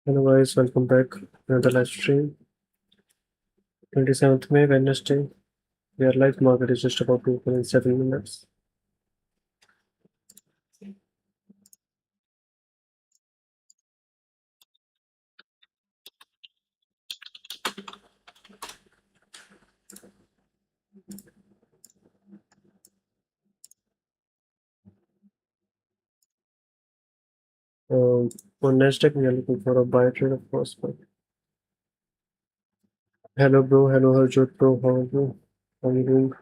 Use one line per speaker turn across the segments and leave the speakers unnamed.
Hello guys, welcome back to another live stream. 27th May, Wednesday. We are live. Market is just about to open in 7 minutes. On NASDAQ, we are looking for a buy trade, of course. But hello, bro. Hello, Harjot, bro. How are you? How are you doing?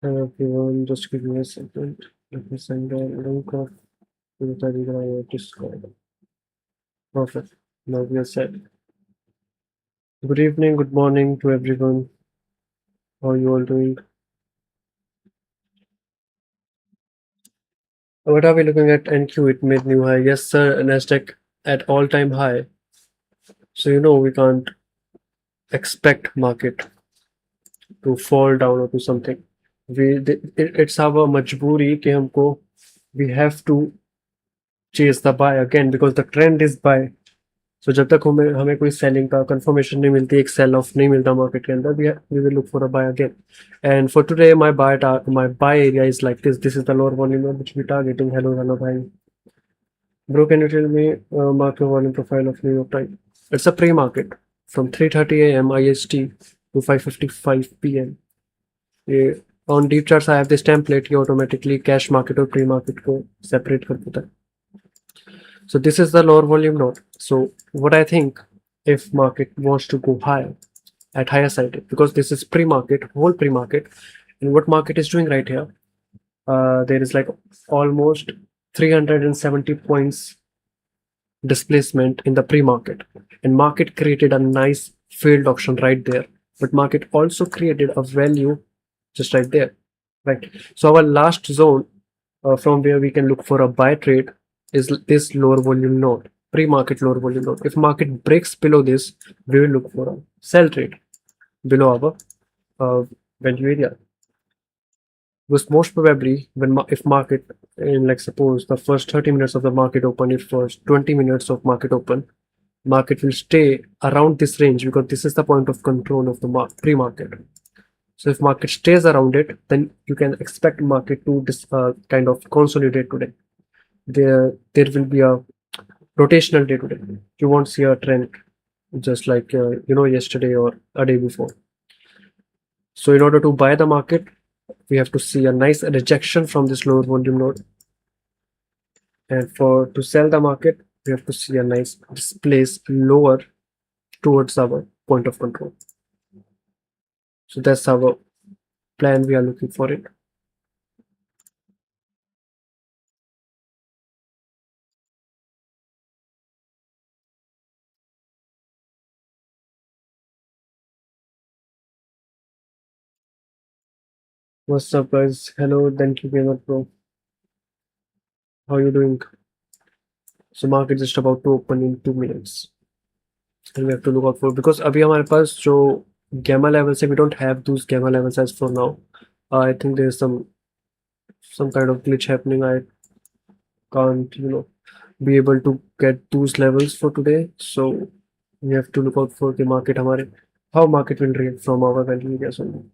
Hello, everyone. Just give me a second. Let me send a link of the Telegram or Discord. Perfect. Now we are set. Good evening, good morning to everyone. How are you all doing? What are we looking at? NQ, it made new high. Yes, sir. NASDAQ at all-time high. So we can't expect market to fall down or to something. It's our majburi कि हमको we have to chase the buy again because the trend is buy. So जब तक हमें कोई selling का confirmation नहीं मिलती, एक sell off नहीं मिलता market के अंदर, we will look for a buy again. And for today, my buy area is like this. This is the lower volume which we targeting. Hello, bhai. Bro, can you tell me market volume profile of New York time? It's a pre-market from 3:30 a.m. IST to 5:55 p.m. On deep charts, I have this template. ये automatically cash market और pre-market को separate कर देता है. So this is the lower volume node. So what I think, if market wants to go higher at higher side, because this is pre-market, whole pre-market, and what market is doing right here, there is like almost 370 points displacement in the pre-market, and market created a nice failed auction right there, but market also created a value just right there, right? So our last zone from where we can look for a buy trade is this lower volume node, pre-market lower volume node. If market breaks below this, we will look for a sell trade below our value area. Because most probably if market in, like, suppose the first 30 minutes of the market open, if first 20 minutes of market open, market will stay around this range because this is the point of control of the pre-market. So if market stays around it, then you can expect market to kind of consolidate today. There will be a rotational day today. You won't see a trend just like yesterday or a day before. So in order to buy the market, we have to see a nice rejection from this lower volume node, and to sell the market, we have to see a nice displace lower towards our point of control. So that's our plan. We are looking for it. What's up, guys? Hello, thank you, Gamer Pro. How are you doing? So market just about to open in 2 minutes, and we have to look out for, because अभी हमारे पास जो gamma levels है, we don't have those gamma levels as for now. I think there's some kind of glitch happening. I can't be able to get those levels for today, so we have to look out for the market, how market will react from our value areas only.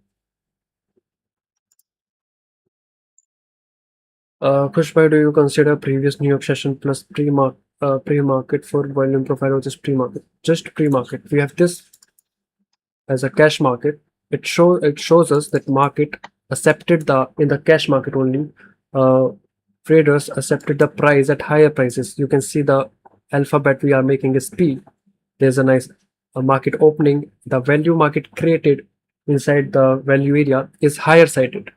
Kushbhai, do you consider previous New York session plus pre-market for volume profile or just pre-market? Just pre-market. We have this as a cash market, it shows us that market accepted the in the cash market only, uh, traders accepted the price at higher prices. You can see the alphabet we are making is P. There's a nice market opening. The value market created inside the value area is higher sided,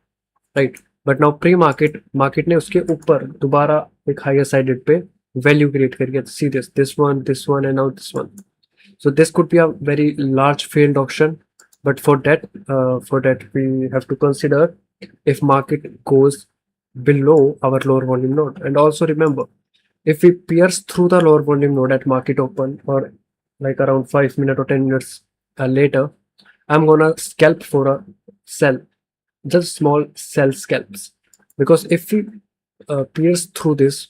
right? But now pre-market market ने उसके ऊपर दोबारा एक higher sided पे value create करके see this one and now this one. So this could be a very large failed auction, but for that we have to consider if market goes below our lower volume node. And also remember, if we pierce through the lower volume node at market open or like around 5 minutes or 10 minutes later, I'm gonna scalp for a sell, just small sell scalps, because if we pierce through this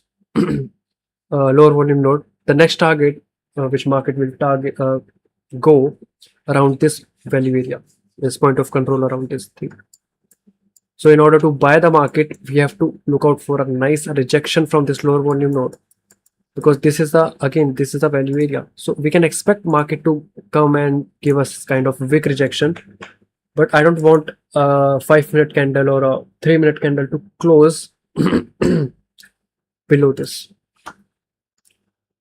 lower volume node, the next target which market will target go around this value area, this point of control around this thing. So in order to buy the market, we have to look out for a nice rejection from this lower volume node, because this is the value area. So we can expect market to come and give us kind of weak rejection, but I don't want a 5 minute candle or a 3 minute candle to close below this.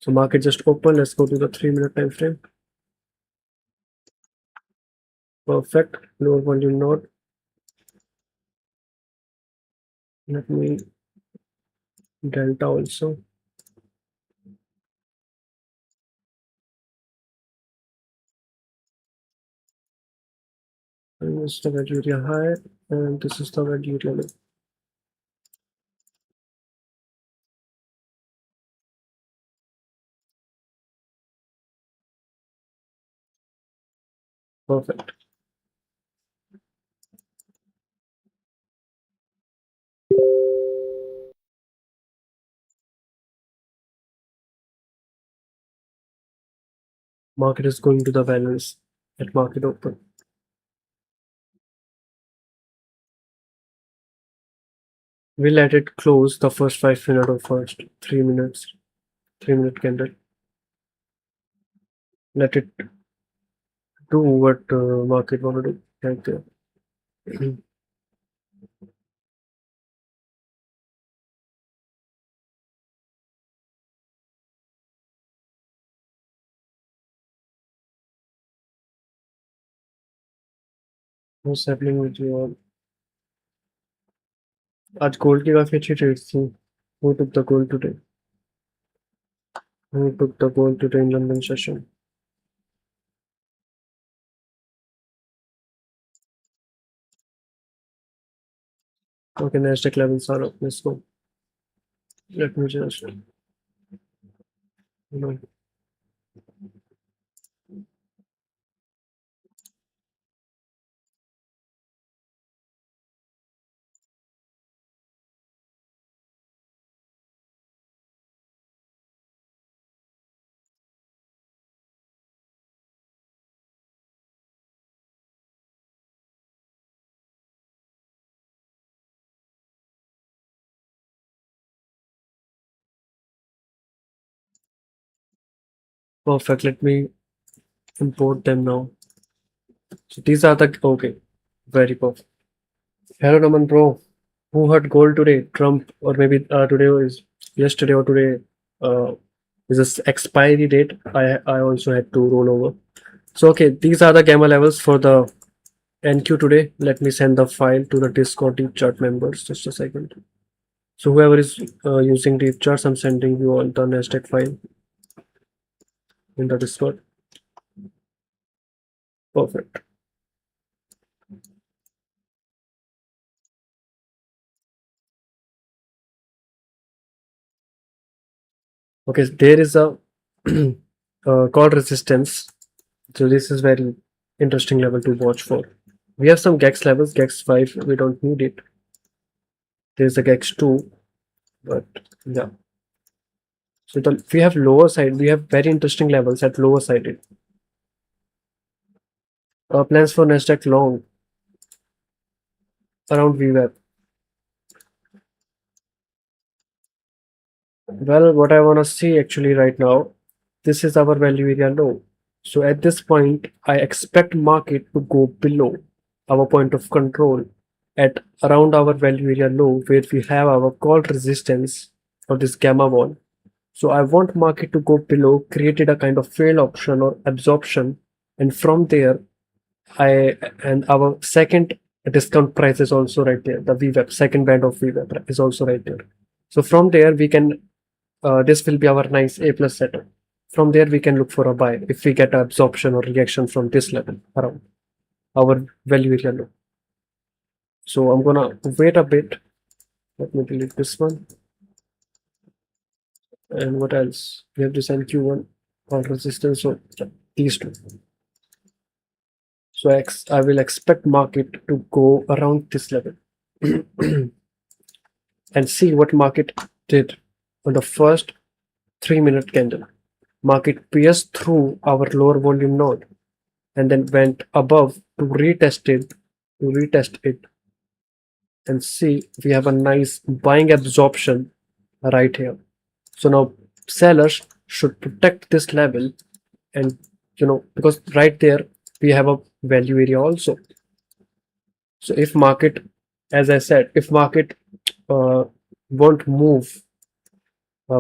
So market just open. Let's go to the 3 minute time frame. Perfect. Lower volume node. Let me delta also. And this is the value area high, and this is the value area low. Perfect. Market is going to the values at market open. We let it close the first 5 minutes or first 3 minutes, 3 minute candle. Let it do what market want to do right there. What's happening with you all? आज gold की काफी अच्छी trades थी. Who took the gold today? Who took the gold today in London session? Okay, NASDAQ levels are up. Let's go. Let me just perfect. Let me import them now. So these are the okay. Very perfect. Hello, Naman bro. Who had gold today? Trump, or maybe today is yesterday or today is this expiry date. I also had to roll over. So okay, these are the gamma levels for the NQ today. Let me send the file to the Discord deep chart members. Just a second. So whoever is using deep charts, I'm sending you all the NASDAQ file in the Discord. Perfect. Okay, there is a call resistance. So this is very interesting level to watch for. We have some GEX levels, GEX 5, we don't need it. There's a GEX 2, but yeah. So we have lower side, we have very interesting levels at lower sided. Plans for NASDAQ long around VWAP. Well, what I want to see actually right now, this is our value area low. So at this point, I expect market to go below. our point of control at around our value area low, where we have our call resistance for this gamma wall. So I want market to go below, created a kind of fail option or absorption, and from there and our second discount price is also right there. The VWAP, second band of VWAP is also right there. So from there we can this will be our nice A plus setup. From there we can look for a buy if we get absorption or reaction from this level around our value area low. So I'm gonna wait a bit. Let me delete this one. And what else? We have this NQ1 call resistance. So these two. So I will expect market to go around this level and see what market did on the first 3-minute candle. Market pierced through our lower volume node and then went above to retest it and see we have a nice buying absorption right here. So now sellers should protect this level, and because right there we have a value area also. So if market, as I said, if market won't move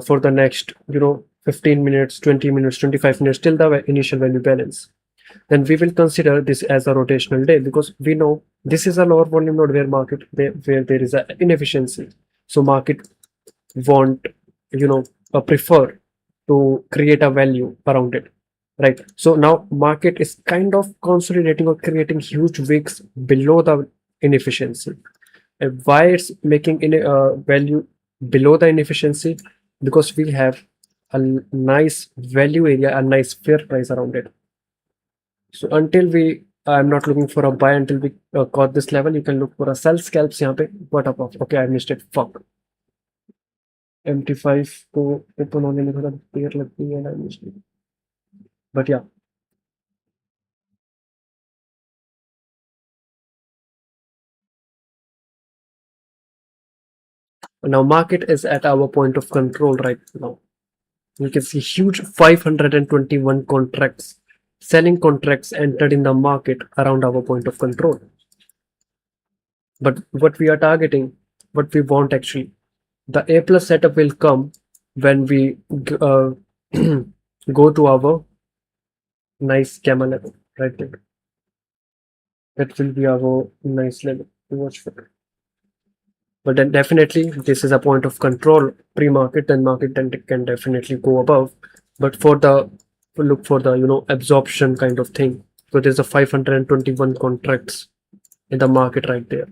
for the next 15 minutes, 20 minutes, 25 minutes till the initial value balance, then we will consider this as a rotational day, because we know this is a lower volume node where there is an inefficiency. So market won't prefer to create a value around it, right? So now market is kind of consolidating or creating huge wicks below the inefficiency. And why it's making in a value below the inefficiency? Because we have a nice value area, a nice fair price around it. So until I'm not looking for a buy until we caught this level. You can look for a sell scalps यहाँ पे. What up? Okay, I missed it. Fuck. MT5 को open होने में थोड़ा देर लगती है, I missed it. But yeah. Now market is at our point of control right now. You can see huge 521 contracts, selling contracts entered in the market around our point of control. But what we are targeting, what we want actually, the A plus setup will come when we go to our nice gamma level right there. That will be our nice level to watch for. But then definitely this is a point of control pre-market, then market then can definitely go above. But for the look for the absorption kind of thing. So there's a 521 contracts in the market right there.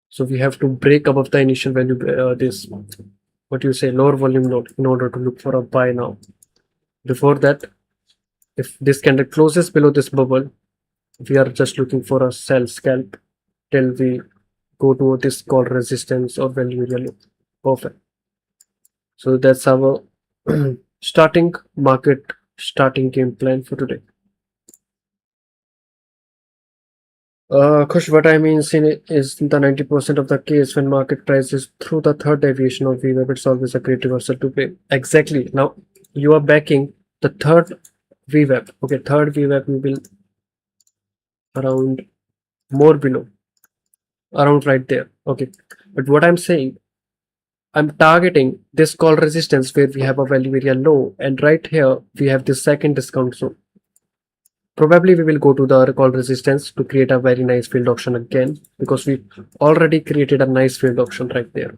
So we have to break above the initial value, this what you say lower volume node, in order to look for a buy now. Before that, if this candle closes below this bubble, we are just looking for a sell scalp till we go to this call resistance or value area low. Perfect. So that's our starting game plan for today. Kush, what I mean is the 90% of the case when market price is through the third deviation of VWAP, it's always a great reversal to play. Exactly. Now you are backing the third VWAP. Okay, third VWAP will be around more below, around right there. Okay, but what I'm saying, I'm targeting this call resistance where we have a value area low, and right here we have this second discount zone. Probably we will go to the call resistance to create a very nice field option again, because we already created a nice field option right there.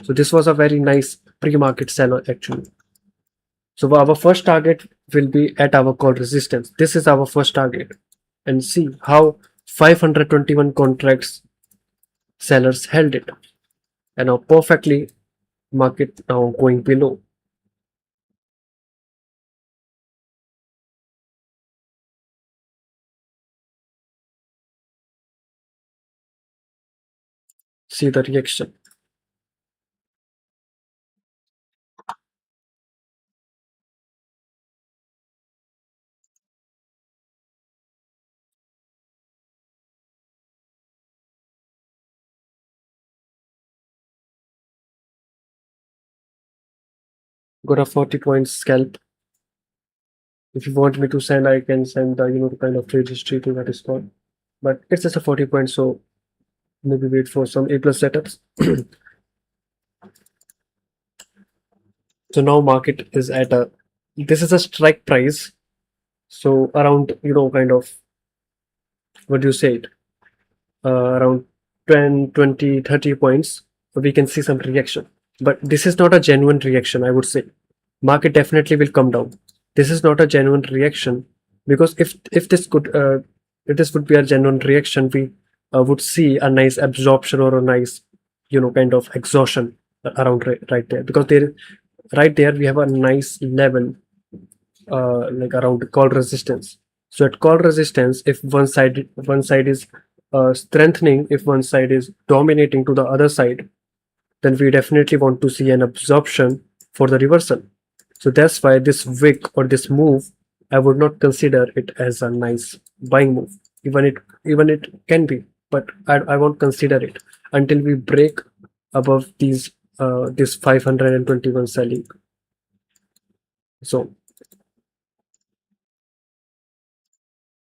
So this was a very nice pre-market sell actually. So our first target will be at our call resistance. This is our first target, and see how 521 contracts sellers held it, and now perfectly market now going below. See the reaction. Got a 40 point scalp. If you want me to send, I can send the, the kind of trade history to that spot. But it's just a 40 point, so maybe wait for some A plus setups. So now market is at this is a strike price. So around, kind of, what do you say it? Around 10, 20, 30 points, we can see some reaction. But this is not a genuine reaction, I would say. Market definitely will come down. This is not a genuine reaction, because if this could if this would be a genuine reaction, we would see a nice absorption or a nice, kind of exhaustion around right there, because right there we have a nice level like around call resistance. So at call resistance, if one side is strengthening, if one side is dominating to the other side, then we definitely want to see an absorption for the reversal. So that's why this wick or this move, I would not consider it as a nice buying move. Even it can be, but I won't consider it until we break above these this 521 selling. So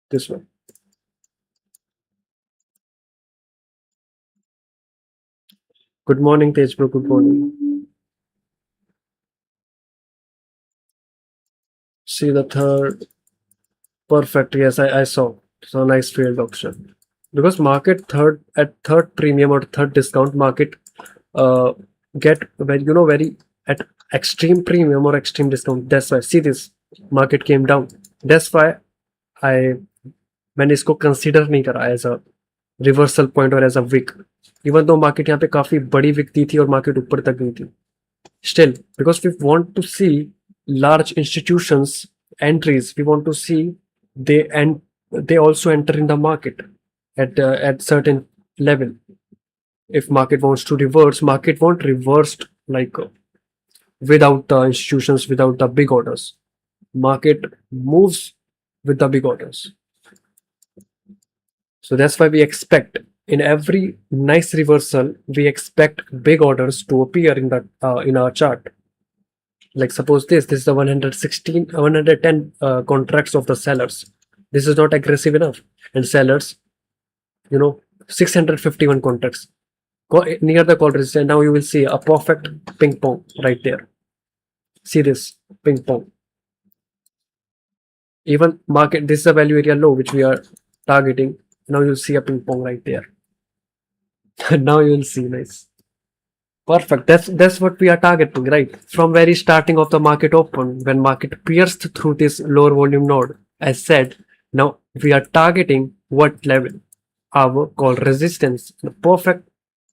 this one. Good morning, Tej bro. Good morning. See the third. Perfect. Yes, I saw. So nice failed auction. Because market third premium or third discount, market get very at extreme premium or extreme discount. That's why see this market came down. That's why I मैंने इसको consider नहीं करा as a reversal point और as a wick, even though market यहाँ पे काफी बड़ी Wick दी थी और मार्केट ऊपर तक गई थी. Still, because we want to see large institutions entries, we want to see they also enter in the market at certain level. If market wants to reverse, market won't reverse like without the institutions, without the big orders. Market moves with the big orders. So that's why we expect in every nice reversal, we expect big orders to appear in the in our chart. Like suppose this is the 116 110 contracts of the sellers. This is not aggressive enough, and sellers 651 contracts near the call resistance. Now you will see a perfect ping pong right there. See this ping pong. Even market, this is a value area low which we are targeting. Now you'll see a ping pong right there. Now you'll see nice. Perfect. That's what we are targeting, right? From very starting of the market open, when market pierced through this lower volume node, as said, now we are targeting what level? Our call resistance. Perfect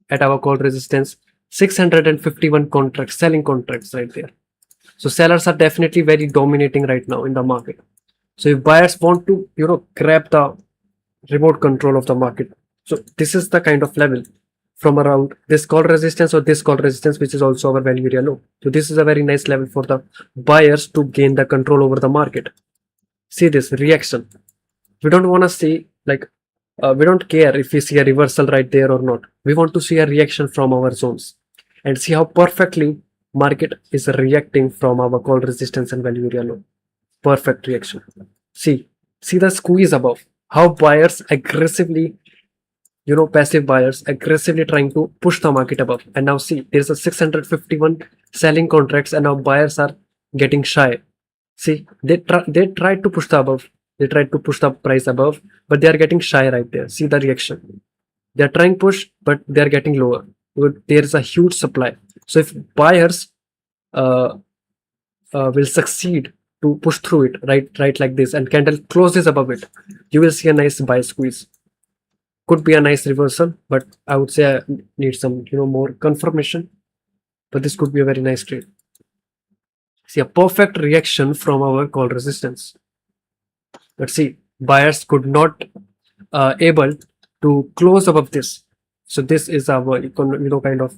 at our call resistance, 651 contracts, selling contracts right there. So sellers are definitely very dominating right now in the market. So if buyers want to, grab the remote control of the market, so this is the kind of level from around this call resistance or this call resistance, which is also our value area low. So this is a very nice level for the buyers to gain the control over the market. See this reaction. We don't want to see like we don't care if we see a reversal right there or not. We want to see a reaction from our zones and see how perfectly market is reacting from our call resistance and value area low. Perfect reaction. See the squeeze above. How buyers aggressively, passive buyers aggressively trying to push the market above. And now see, there's a 651 selling contracts, and now buyers are getting shy. See, they tried to push the above. They tried to push the price above, but they are getting shy right there. See the reaction. They are trying push, but they are getting lower. There is a huge supply. So if buyers will succeed to push through it right like this, and candle closes above it, you will see a nice buy squeeze. Could be a nice reversal, but I would say I need some more confirmation, but this could be a very nice trade. See a perfect reaction from our call resistance. Let's see, buyers could not able to close above this. So this is our kind of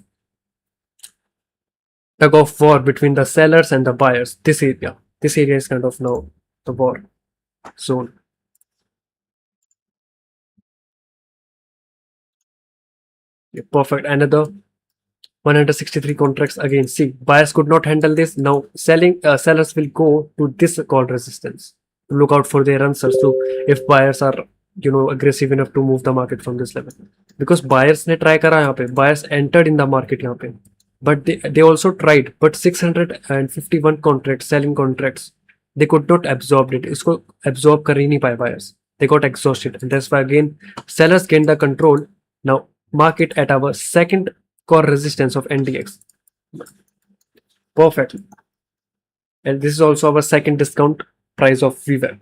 tug of war between the sellers and the buyers. This area is kind of now the war zone. Yeah, perfect. Another 163 contracts again. See, buyers could not handle this. Now sellers will go to this call resistance. look out for their answers. So if buyers are aggressive enough to move the market from this level, because buyers ने try करा यहाँ पे, buyers entered in the market यहाँ पे, but they also tried, but 651 contracts, selling contracts, they could not absorb it. इसको absorb कर ही नहीं पाए buyers. They got exhausted, and that's why again sellers gained the control. Now market at our second core resistance of NDX. Perfect. And this is also our second discount price of VWAP.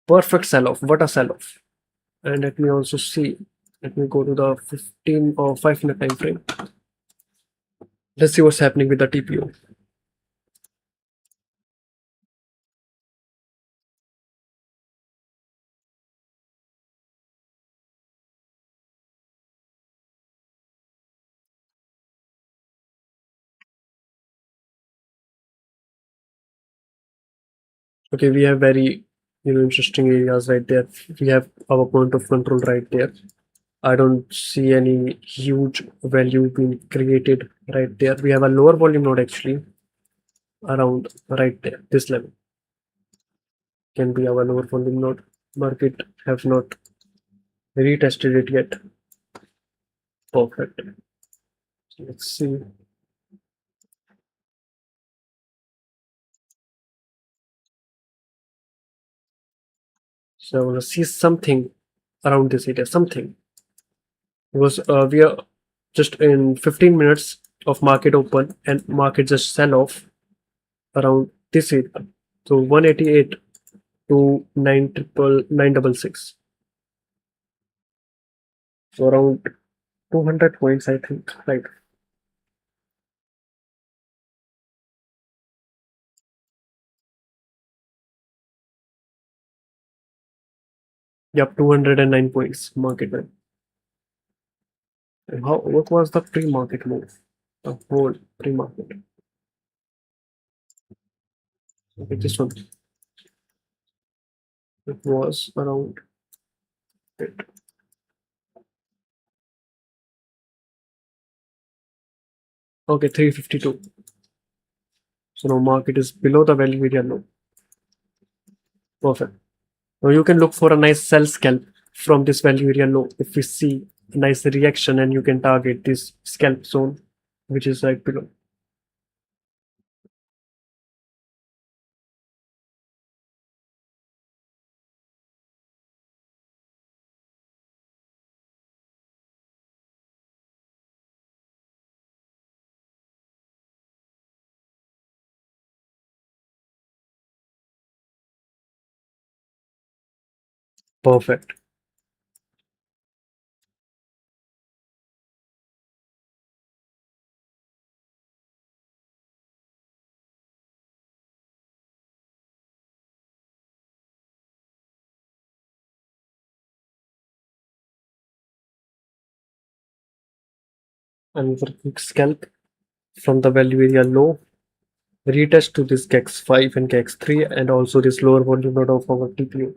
Perfect sell off. What a sell off. And let me also see. Let me go to the 15 or 5 minute time frame. Let's see what's happening with the TPO. Okay, we have very interesting areas right there. We have our point of control right there. I don't see any huge value being created right there. We have a lower volume node actually around right there. This level can be our lower volume node. Market have not retested it yet. Perfect. Let's see. So I want to see something around this area, something. Because we are just in 15 minutes of market open and market just sell off around this area. So 188 to 966. So around 200 points, I think. Right. Yep, 209 points market went. And what was the pre-market move? The whole pre-market. Okay, this one. It was around it. Okay, 352. So now market is below the value area low. Perfect. Now you can look for a nice sell scalp from this value area low. If we see a nice reaction, and you can target this scalp zone, which is right below. Perfect. Another quick scalp from the value area low. Retest to this KEX5 and KEX3, and also this lower volume node of our TPO.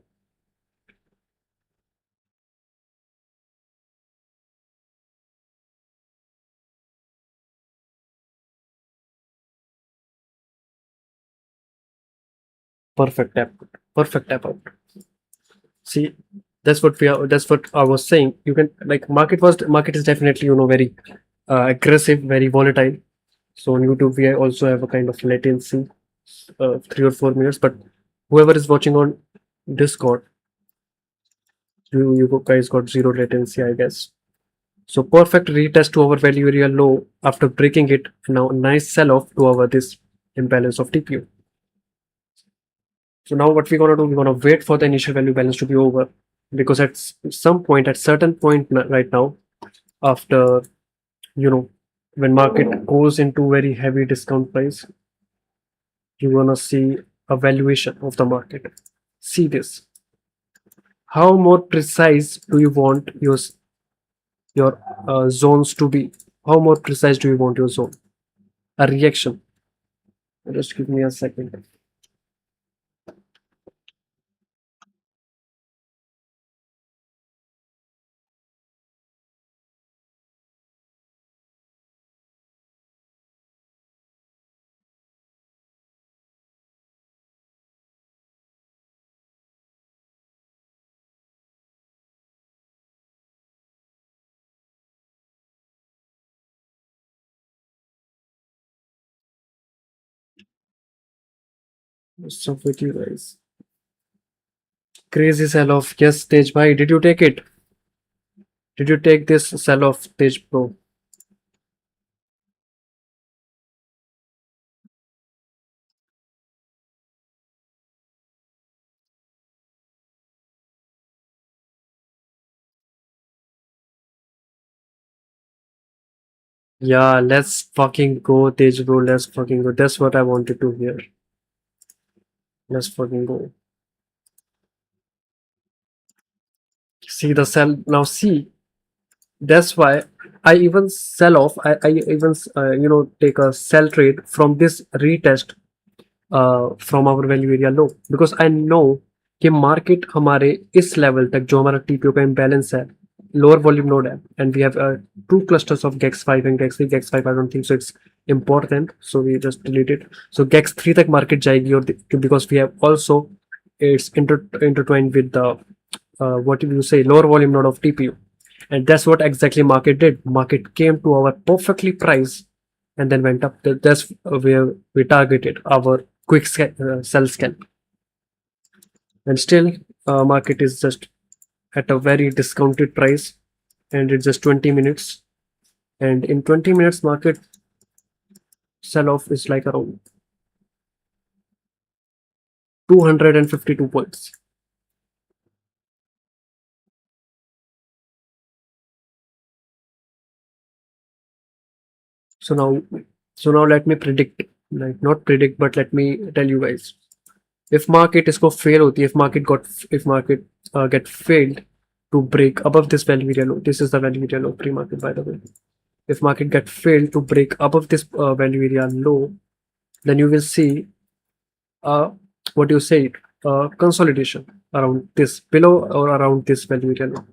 Perfect tap. Perfect tap out. See, that's what we are. That's what I was saying. You can like market is definitely very aggressive, very volatile. So on YouTube, we also have a kind of latency, 3 or 4 minutes. But whoever is watching on Discord, you guys got zero latency, I guess. So perfect retest to our value area low after breaking it. Now nice sell off to our this imbalance of TPU. So now what we're gonna do, we're gonna wait for the initial value balance to be over, because at some point, at certain point right now, after when market goes into very heavy discount price, you're gonna see a valuation of the market. See this. How more precise do you want your zones to be? How more precise do you want your zone? A reaction. Just give me a second. What's up with you guys? Crazy sell off. Yes, Tej bhai, did you take it? Did you take this sell off, Tej bro? Yeah, let's fucking go, Tej bro. Let's fucking go. That's what I wanted to hear. Let's fucking go. See the sell now. See, that's why I even sell off. I even take a sell trade from this retest from our value area low, because I know कि market हमारे इस level तक जो हमारा TPO का imbalance है, lower volume node है, and we have two clusters of gex 5 and gex 3. gex 5 I don't think so it's important, so we just delete it. So gex 3 तक मार्केट जाएगी, और because we have also it's intertwined with the what do you say, lower volume node of TPU, and that's what exactly market did. Market came to our perfectly price and then went up. That's where we targeted our quick sell scalp, and still market is just at a very discounted price, and it's just 20 minutes, and in 20 minutes market sell off is like around 252 points. So now let me predict, like not predict, but let me tell you guys. If market इसको fail होती है, if market get failed to break above this value area low, this is the value area low pre-market, by the way. If market get failed to break above this value area low, then you will see what you say, consolidation around this below or around this value area low.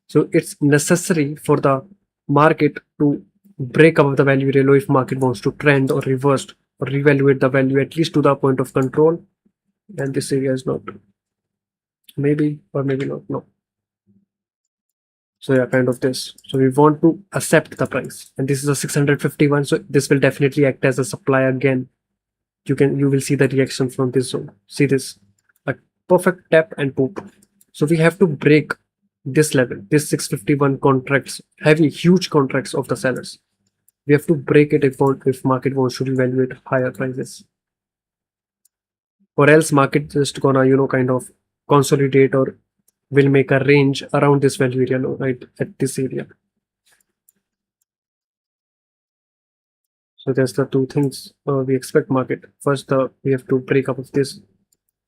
So it's necessary for the market to break above the value area low if market wants to trend or reverse or reevaluate the value at least to the point of control, and this area is not, maybe or maybe not, no. So yeah, kind of this. So we want to accept the price, and this is a 651, so this will definitely act as a supply again. You will see the reaction from this zone. See this, a perfect tap and poop. So we have to break this level, this 651 contracts, heavy huge contracts of the sellers. We have to break it if market wants to evaluate higher prices, or else market just gonna kind of consolidate or will make a range around this value area low, right at this area. So there's the two things we expect market. First, we have to break up of this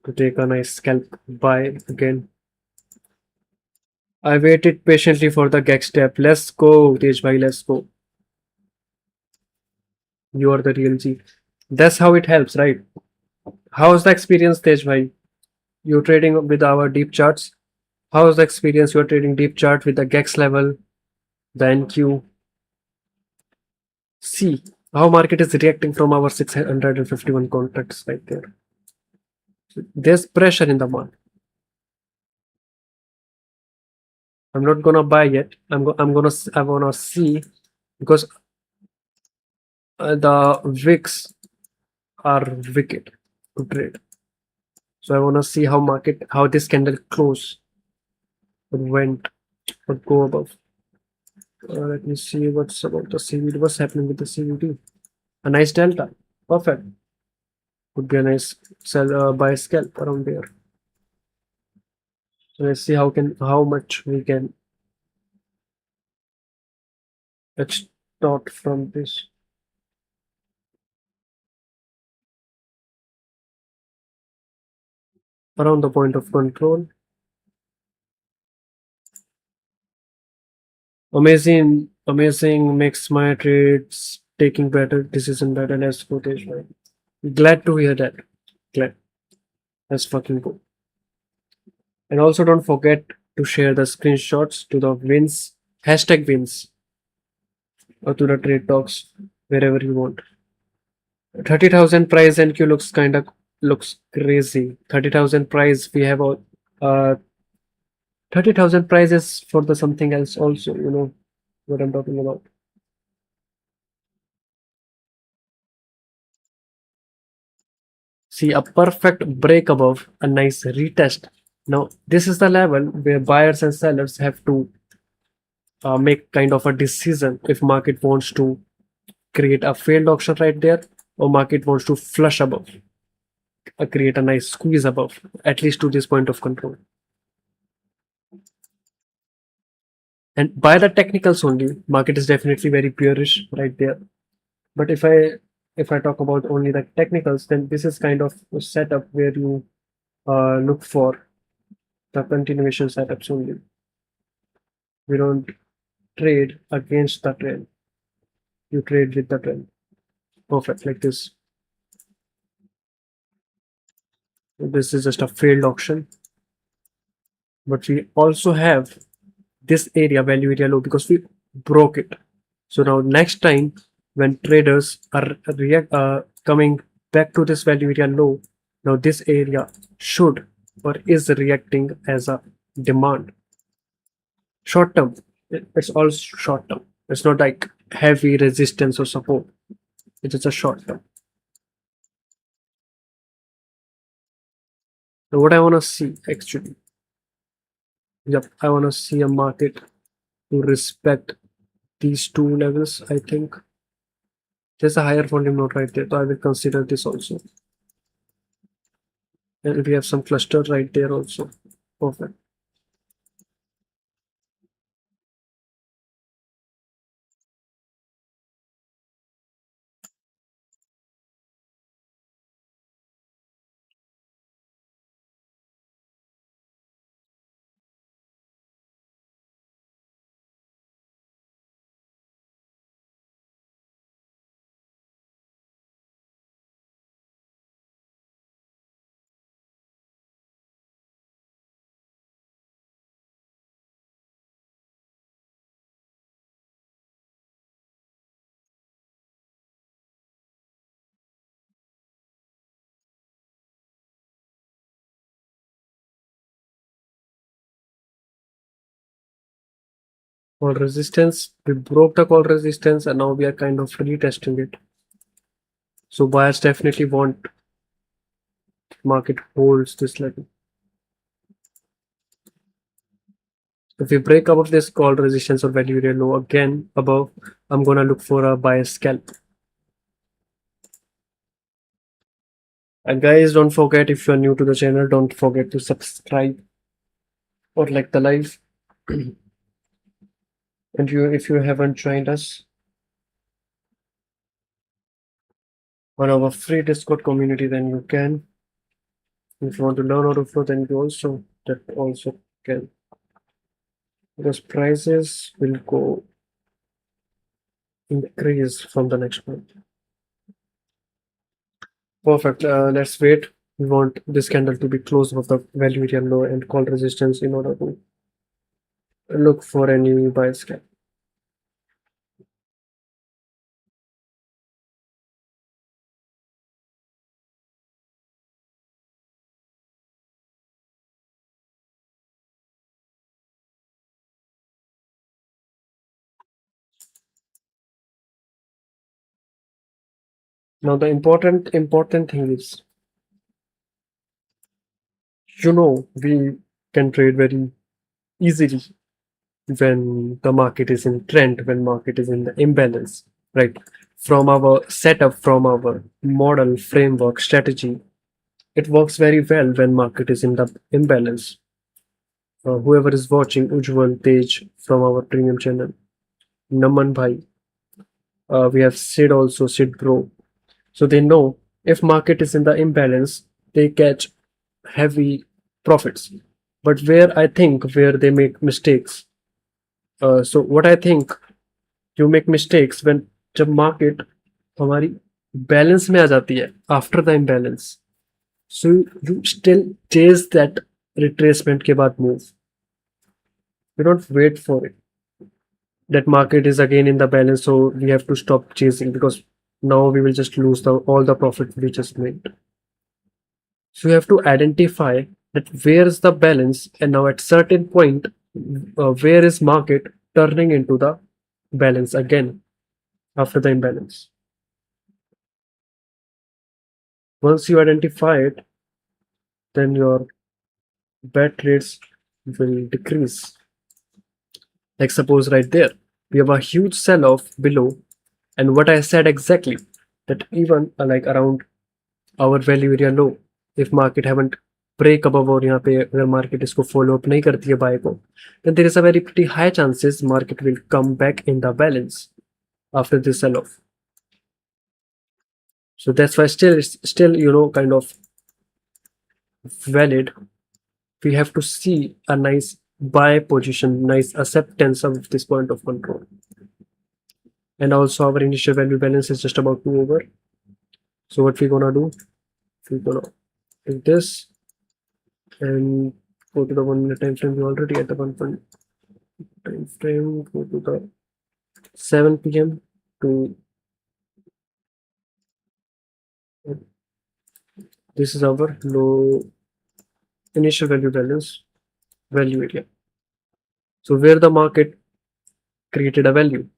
to take a nice scalp buy again. I waited patiently for the GEX step. Let's go, Tej bhai, let's go. You are the real G. That's how it helps, right? How's the experience, Tej bhai? You're trading with our deep charts. How's the experience? You're trading deep chart with the GEX level, the NQ. See how market is reacting from our 651 contracts right there. There's pressure in the market. I'm not gonna buy yet. I'm gonna see, because the wicks are wicked to trade. So I wanna see how this candle close or went or go above. Let me see what's about the CVD. What's happening with the CVD? A nice delta. Perfect. Would be a nice sell buy scalp around there. So let's see how much we can extort from this. Around the point of control. Amazing makes my trades taking better decision better. Let's go, Tej bhai. Glad to hear that. Glad. Let's fucking go. And also don't forget to share the screenshots to the wins, hashtag wins, or to the trade talks, wherever you want. 30,000 price NQ looks crazy. 30,000 price, we have all 30,000 price is for the something else also, you know what I'm talking about. See a perfect break above, a nice retest. Now, this is the level where buyers and sellers have to make kind of a decision if market wants to create a failed auction right there or market wants to flush above, create a nice squeeze above, at least to this point of control. And by the technicals only, market is definitely very bearish right there. But if I talk about only the technicals, then this is kind of a setup where you look for the continuation setups only. We don't trade against the trend. You trade with the trend. Perfect, like this. This is just a failed auction. But we also have this area, value area low, because we broke it. So now next time when traders are coming back to this value area low, now this area should or is reacting as a demand. Short term, it's all short term. It's not like heavy resistance or support. It's just a short term. So what I want to see actually, yep, I want to see a market to respect these two levels. I think there's a higher volume node right there, so I will consider this also. And we have some cluster right there also. Perfect. Call resistance, we broke the call resistance and now we are kind of retesting it. So buyers definitely want market holds this level. If we break above this call resistance or value area low again above, I'm gonna look for a buyer scalp. And guys, don't forget, if you're new to the channel, don't forget to subscribe or like the live. And if you haven't joined us on our free Discord community, then you can. If you want to learn how to flow, then you also can. Because prices will go increase from the next month. Perfect. Let's wait. We want this candle to be close above the value area low and call resistance in order to look for any buy scalp. Now the important thing is, we can trade very easily when the market is in trend, when market is in the imbalance, right? From our setup, from our model, framework, strategy, it works very well when market is in the imbalance. Whoever is watching, Ujjwal, Tej from our premium channel, Naman Bhai, we have Sid also, Sid Bro. So they know if market is in the imbalance, they catch heavy profits. But where they make mistakes. So what I think, you make mistakes when जब market हमारी balance में आ जाती है after the imbalance. So you still chase that retracement के बाद move. You don't wait for it. That market is again in the balance, so we have to stop chasing because now we will just lose all the profit we just made. So you have to identify that where is the balance, and now at certain point, where is market turning into the balance again after the imbalance. Once you identify it, then your bet rates will decrease. Like suppose right there, we have a huge sell-off below, and what I said exactly, that even like around our value area low, if market haven't break above और यहाँ पे अगर market इसको follow up नहीं करती है buy को, then there is a very pretty high chances market will come back in the balance after this sell-off. So that's why still kind of valid. We have to see a nice buy position, nice acceptance of this point of control. And also our initial value balance is just about to over. So what we're gonna do, we're gonna do this and go to the 1 minute time frame. We already at the 1 minute time frame. Go to the 7 p.m. to this is our low initial value balance value area. So where the market created a value.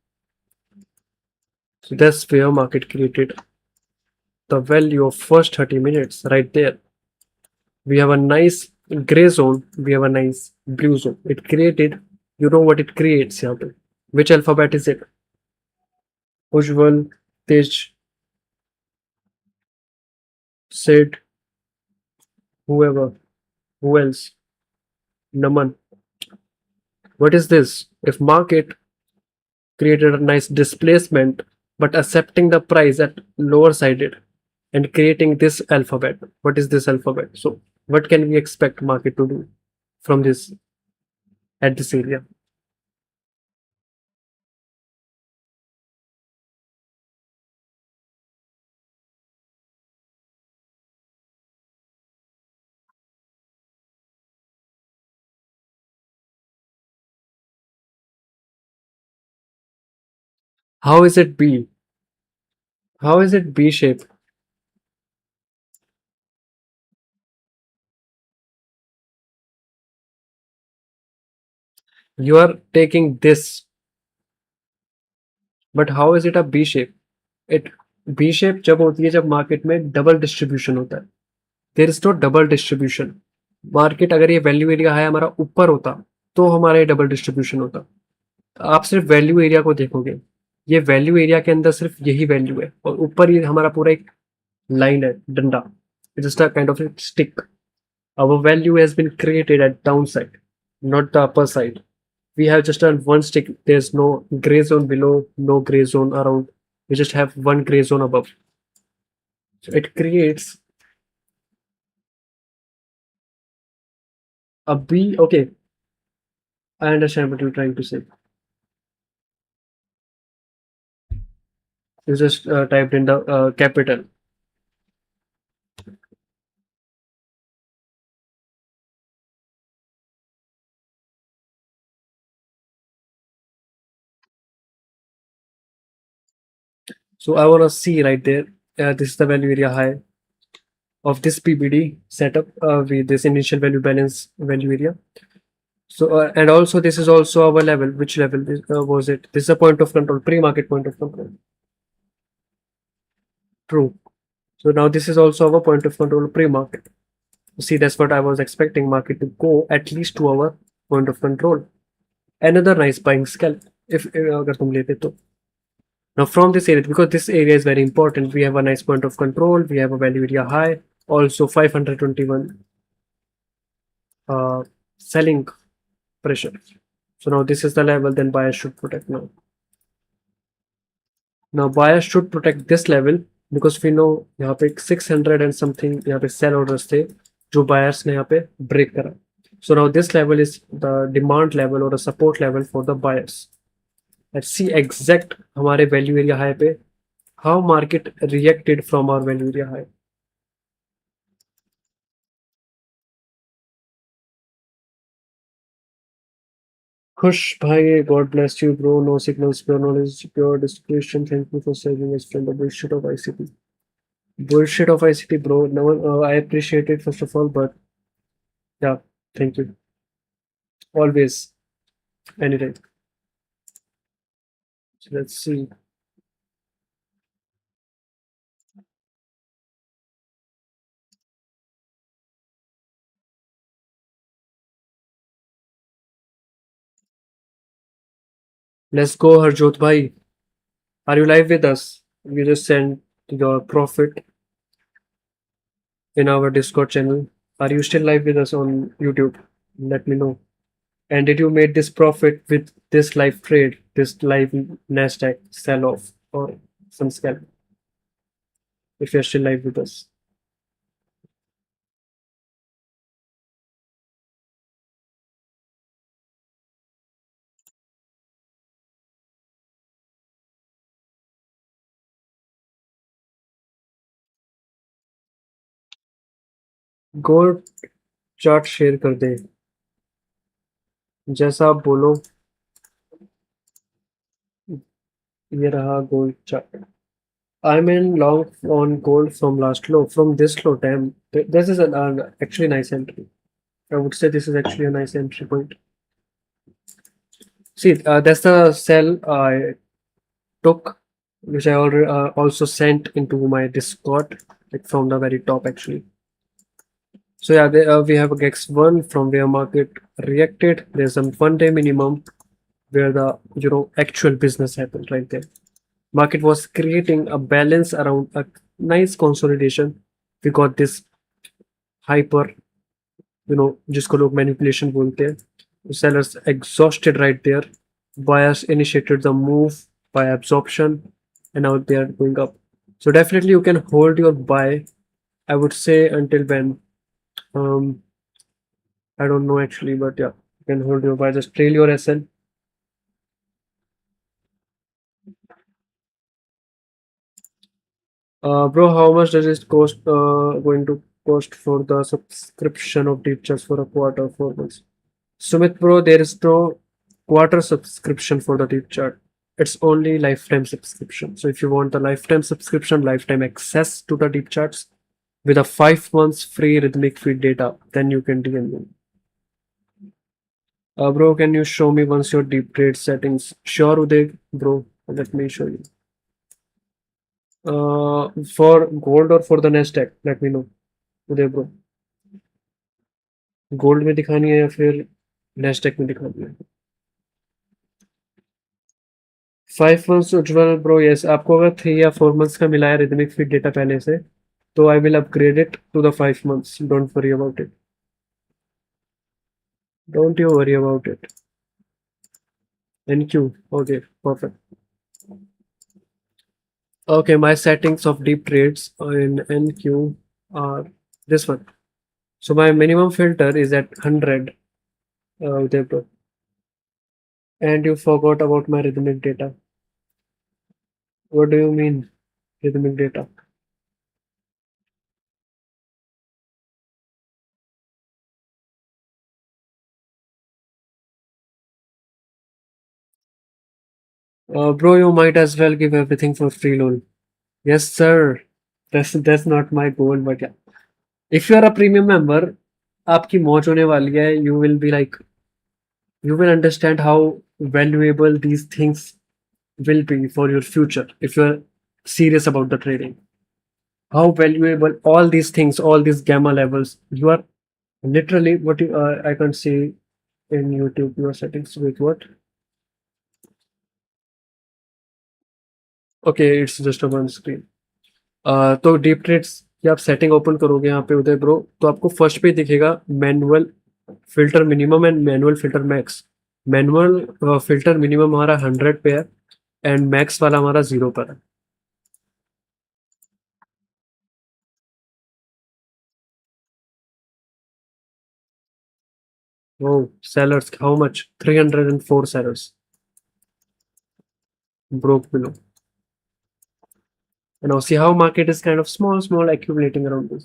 So that's where market created the value of first 30 minutes right there. We have a nice gray zone, we have a nice blue zone. It created, you know what it creates here. Which alphabet is it? Ujjwal, Tej, Sid, whoever, who else? Naman. What is this? If market created a nice displacement but accepting the price at lower sided and creating this alphabet. What is this alphabet? So what can we expect market to do from this at this area? How is it B? How is it B shape? You are taking this, but how is it a B shape? It B shape जब होती है जब market में double distribution होता है. There is no double distribution. Market अगर ये value area है हमारा ऊपर होता तो हमारा ये डबल डिस्ट्रीब्यूशन होता. आप सिर्फ वैल्यू एरिया को देखोगे, ये वैल्यू एरिया के अंदर सिर्फ यही वैल्यू है और ऊपर ये हमारा पूरा एक लाइन है डंडा. Just a kind of stick. Our value has been created at downside, not the upper side. We have just done one stick. There's no gray zone below, no gray zone around. We just have one gray zone above. So it creates a B. Okay, I understand what you're trying to say. You just typed in the capital. So I want to see right there. This is the value area high of this PBD setup with this initial value balance value area. So and also this is also our level. Which level was it? This is a point of control, pre-market point of control. True. So now this is also our point of control pre-market. See, that's what I was expecting market to go at least to our point of control. Another nice buying scalp if अगर तुम लेते तो. Now from this area, because this area is very important, we have a nice point of control, we have a value area high, also 521 selling pressure. So now this is the level, then buyers should protect now. Now buyers should protect this level because we know यहाँ पे 600 and something यहाँ पे sell orders थे जो buyers ने यहाँ पे break करा. So now this level is the demand level or a support level for the buyers. Let's see exact हमारे value area high पे how market reacted from our value area high. Khush bhai, God bless you, bro. No signals, pure knowledge, pure discretion. Thank you for saving us from the bullshit of ICT. Bullshit of ICT, bro. No one, I appreciate it first of all, but yeah, thank you. Always, anytime. So let's see. Let's go, Harjot bhai. Are you live with us? You just sent your profit in our Discord channel. Are you still live with us on YouTube? Let me know. And did you make this profit with this live trade, this live NASDAQ sell off or some scalp? If you're still live with us. Gold chart share कर दे जैसा आप बोलो. ये रहा gold chart. I'm in long on gold from last low. From this low, damn, this is an actually nice entry. I would say this is actually a nice entry point. See, that's the sell I took, which I already also sent into my Discord, like from the very top actually. So yeah, we have a X1 from where market reacted. There's some 1 day minimum where the actual business happened right there. Market was creating a balance around a nice consolidation. We got this hyper, जिसको लोग manipulation बोलते हैं. Sellers exhausted right there. Buyers initiated the move by absorption, and now they are going up. So definitely you can hold your buy. I would say until when. Um, I don't know actually, but yeah, you can hold your buy. Just trail your SL. Bro, how much does it cost? Going to cost for the subscription of deep charts for a quarter, 4 months? Sumit, bro, there is no quarter subscription for the deep chart. It's only lifetime subscription. So if you want the lifetime subscription, lifetime access to the deep charts with a 5 months free rhythmic feed data, then you can DM me. Bro, can you show me once your deep trade settings? Sure, Uday, bro. Let me show you. For gold or for the NASDAQ? Let me know. Uday bro, gold में दिखानी है या फिर NASDAQ में दिखानी है? 5 months उज्जवल bro, yes. आपको अगर 3 या 4 months का मिला है रिदमिक फीड डेटा पहले से, तो I will upgrade it to the 5 months. Don't worry about it. Don't you worry about it. NQ. Okay, perfect. Okay, my settings of deep trades in NQ are this one. So my minimum filter is at 100. Uday bro. And you forgot about my rhythmic data. What do you mean, rhythmic data? Bro, you might as well give everything for free loan. Yes, sir. That's not my goal, but yeah. If you are a premium member, आपकी मौज होने वाली है. You will be like, you will understand how valuable these things will be for your future if you are serious about the trading. How valuable all these things, all these gamma levels. You are literally what you I can see in YouTube your settings with what? Okay, it's just a one screen. तो deep trades की आप setting open करोगे यहाँ पे उदय bro, तो आपको first पे दिखेगा manual filter minimum and manual filter max. Manual filter minimum हमारा 100 पे है एंड मैक्स वाला हमारा 0 पर है. वो sellers how much? 304 sellers broke below. And now see how market is kind of small accumulating around this.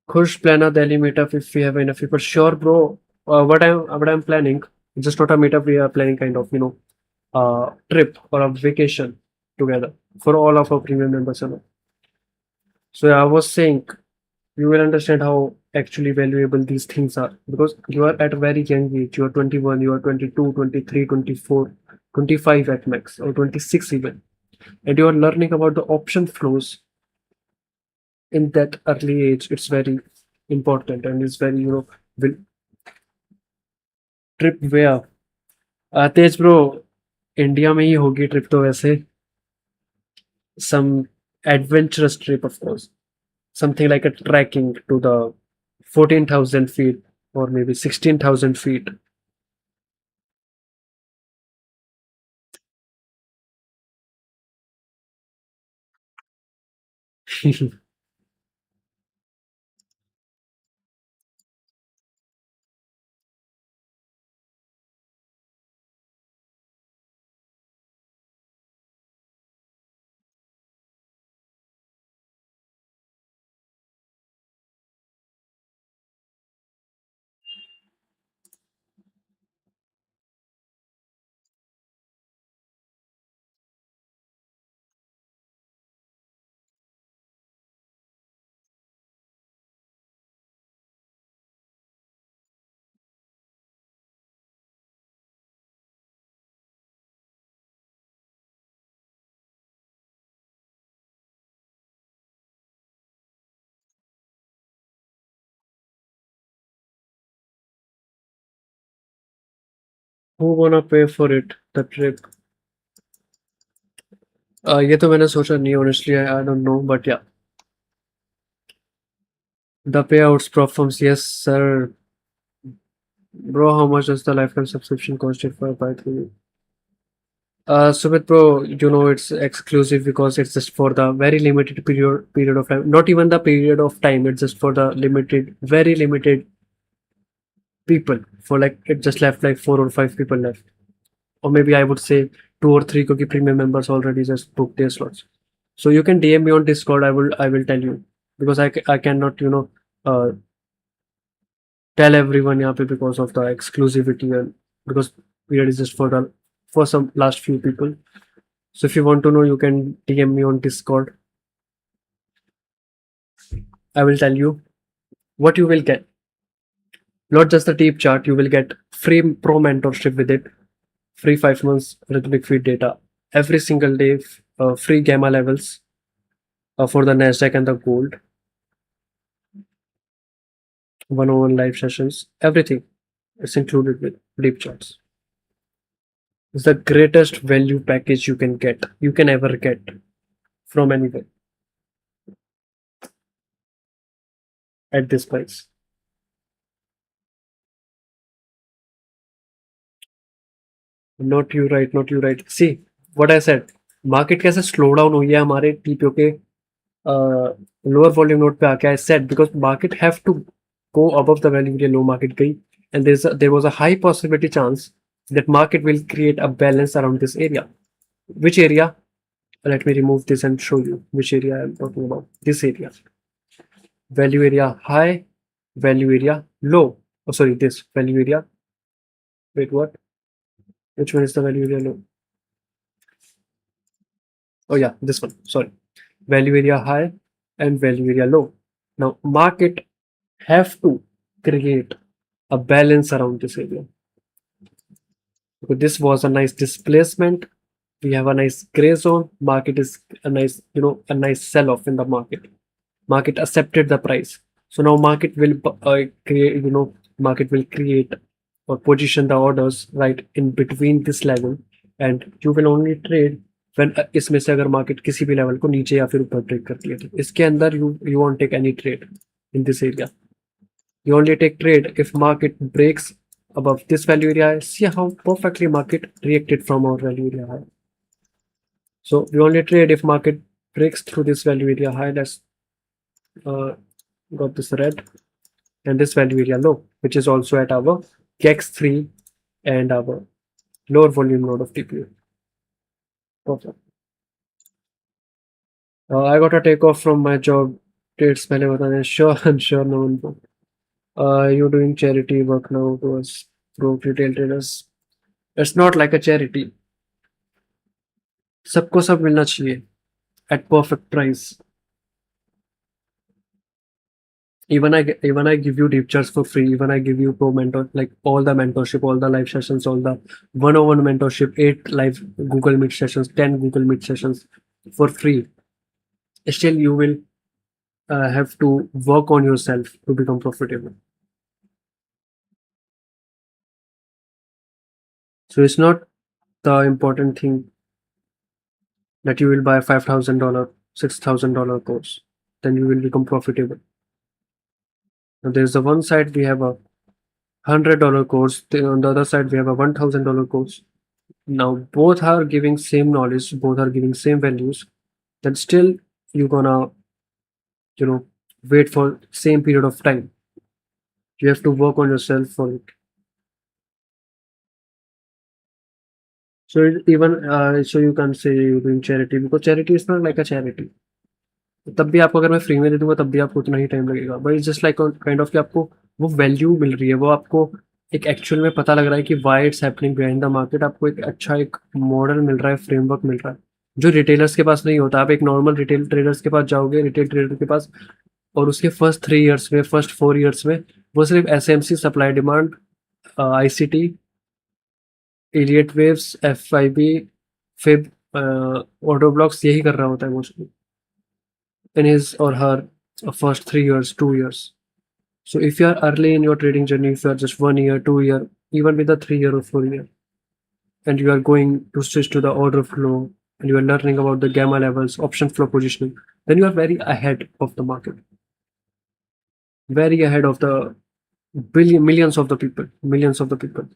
Khush, plan a Delhi meetup if we have enough people. Sure, bro. What I'm planning, just not a meetup. We are planning kind of trip or a vacation together for all of our premium members. So yeah, I was saying you will understand how actually valuable these things are because you are at a very young age. You are 21, you are 22, 23, 24, 25 at max, or 26 even, and you are learning about the option flows in that early age. It's very important and it's very will trip where Tej bro, India में ही होगी trip तो वैसे, some adventurous trip of course, something like a trekking to the 14,000 feet or maybe 16,000 feet. Who gonna pay for it, the trip? ये तो मैंने सोचा नहीं, honestly I don't know, but yeah, the payouts performs, yes sir. Bro, how much does the lifetime subscription cost if I buy through you? Sumit bro, you know it's exclusive because it's just for the very limited period of time. Not even the period of time. It's just for the limited, very limited people. For like it just left like 4 or 5 people left, or maybe I would say 2 or 3 because premium members already just booked their slots. So you can DM me on Discord. I will tell you because I cannot tell everyone यहाँ पे because of the exclusivity and because period is just for some last few people. So if you want to know, you can DM me on Discord. I will tell you what you will get. Not just the deep chart, you will get free pro mentorship with it, free 5 months rhythmic feed data every single day, free gamma levels for the NASDAQ and the gold, one-on-one live sessions, everything is included with deep charts. It's the greatest value package you can ever get from anywhere at this price. Not you right, not you right. See what I said. Market कैसे slow down हुई है हमारे TPO के lower volume note पे आके. I said because market have to go above the value area low market गई, and there was a high possibility chance that market will create a balance around this area. Which area? Let me remove this and show you which area I'm talking about. This area. Value area high, value area low. Oh, sorry, this value area. Wait, what? Which one is the value area low? Oh yeah, this one. Sorry. Value area high and value area low. Now market have to create a balance around this area. So this was a nice displacement. We have a nice gray zone. Market is a nice, a nice sell off in the market. Market accepted the price. So now market will create, market will create or position the orders right in between this level, and you will only trade when इसमें से अगर market किसी भी level को नीचे या फिर ऊपर ट्रेड करती है, तो इसके अंदर you won't take any trade in this area. You only take trade if market breaks above this value area. See how perfectly market reacted from our value area high. So we only trade if market breaks through this value area high. That's got this red, and this value area low, which is also at our KEX3 and our lower volume node of TPU. Perfect. I got a takeoff from my job. Dates पहले बताने. Sure, I'm sure no one. You doing charity work now towards broke retail traders. It's not like a charity. सबको सब मिलना चाहिए at perfect price. Even I give you deep charts for free. Even I give you pro mentor, like all the mentorship, all the live sessions, all the one-on-one mentorship, 8 live Google Meet sessions, 10 Google Meet sessions for free. Still, you will have to work on yourself to become profitable. So it's not the important thing that you will buy $5,000, $6,000 course, then you will become profitable. Now there's the one side we have a $100 course, then on the other side we have a $1,000 course. Now both are giving same knowledge, both are giving same values, then still you're gonna, you know, wait for same period of time. You have to work on yourself for it. So even so you can say you're doing charity because charity is not like a charity. तब भी आपको अगर मैं free में दे दूंगा तब भी आपको उतना ही टाइम लगेगा, but it's just like kind of कि आपको वो वैल्यू मिल रही है, वो आपको एक एक्चुअल में पता लग रहा है कि why it's happening behind the market. आपको एक अच्छा एक मॉडल मिल रहा है, फ्रेमवर्क मिल रहा है जो रिटेलर्स के पास नहीं होता। आप एक नॉर्मल रिटेल ट्रेडर्स के पास जाओगे, रिटेल ट्रेडर के पास, और उसके फर्स्ट 3 ईयर्स में, फर्स्ट 4 ईयर्स में वो सिर्फ SMC, supply demand, ICT, Elliott waves, FIB, fib, auto blocks यही कर रहा होता है mostly in his or her first 3 years, 2 years. So if you are early in your trading journey, if you are just 1 year, 2 year, even with a 3 year or 4 year, and you are going to switch to the order flow and you are learning about the gamma levels, option flow positioning, then you are very ahead of the market, very ahead of the millions of the people, millions of the people.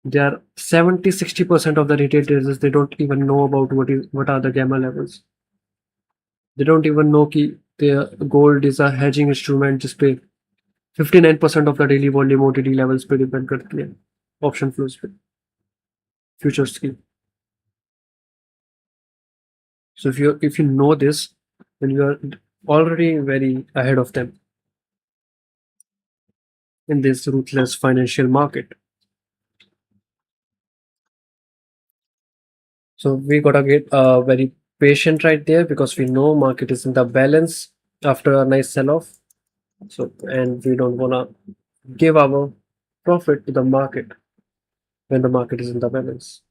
They are 70-60% of the retail traders, they don't even know about what are the gamma levels. They don't even know कि the gold is a hedging instrument जिसपे 59% of the daily volume OTD levels पे depend करती है, option flows पे, futures की. So if you know this, then you are already very ahead of them in this ruthless financial market. So we gotta get very patient right there because we know market is in the balance after a nice sell-off. So and we don't wanna give our profit to the market when the market is in the balance.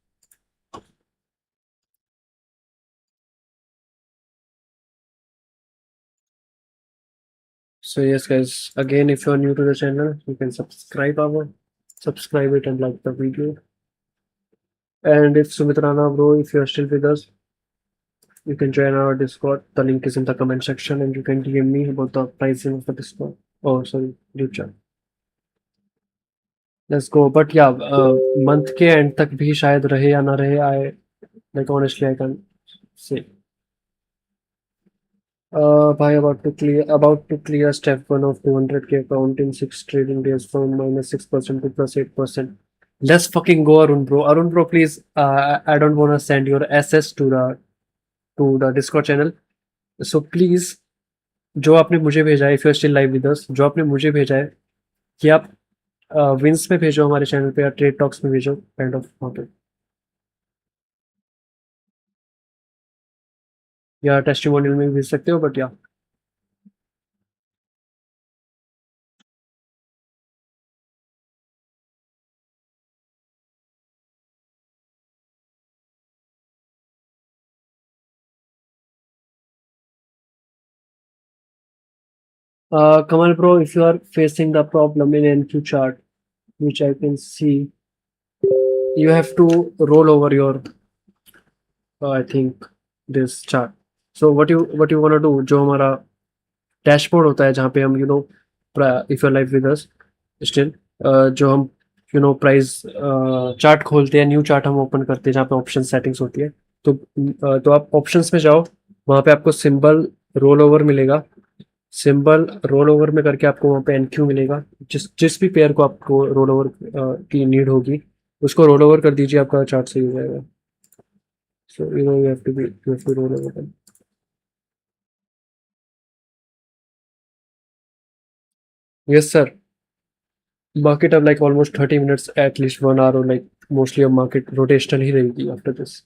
So yes guys, again if you are new to the channel, you can subscribe it and like the video. And if Sumitrana bro, if you are still with us, you can join our Discord. The link is in the comment section and you can DM me about the pricing of the Discord. Oh sorry, group chat. Let's go. But yeah, month के end तक भी शायद रहे या ना रहे, I like honestly I can't say. Bhai, about to clear step one of 200K account in 6 trading days from -6% to +8%. Let's fucking go, Arun bro. Arun bro, please. I don't wanna send your SS to the Discord channel. So please, जो आपने मुझे भेजा है, if you're still live with us, जो आपने मुझे भेजा है कि आप विंस में भेजो हमारे चैनल पे या ट्रेड टॉक्स में भेजो, काइंड ऑफ वहाँ पे, या टेस्टिमोनियल में भी भेज सकते हो, बट या Kamal bro, if you are facing the problem in NQ chart, which I can see, you have to roll over your I think this chart. So what you want to do, जो हमारा dashboard होता है जहाँ पे हम if you live with us still, जो हम price chart खोलते हैं, न्यू चार्ट हम ओपन करते हैं जहाँ पे ऑप्शन सेटिंग्स होती है, तो आप ऑप्शंस में जाओ, वहाँ पे आपको सिंबल रोल ओवर मिलेगा, सिंबल रोल ओवर में करके आपको वहाँ पे एनक्यू मिलेगा, जिस जिस भी पेयर को आपको रोल ओवर की नीड होगी उसको रोल ओवर कर दीजिए, आपका चार्ट सही हो जाएगा. So you have to roll over them. Yes, sir. Market अब like almost 30 minutes, at least 1 hour, or like mostly a market rotational ही रहेगी after this.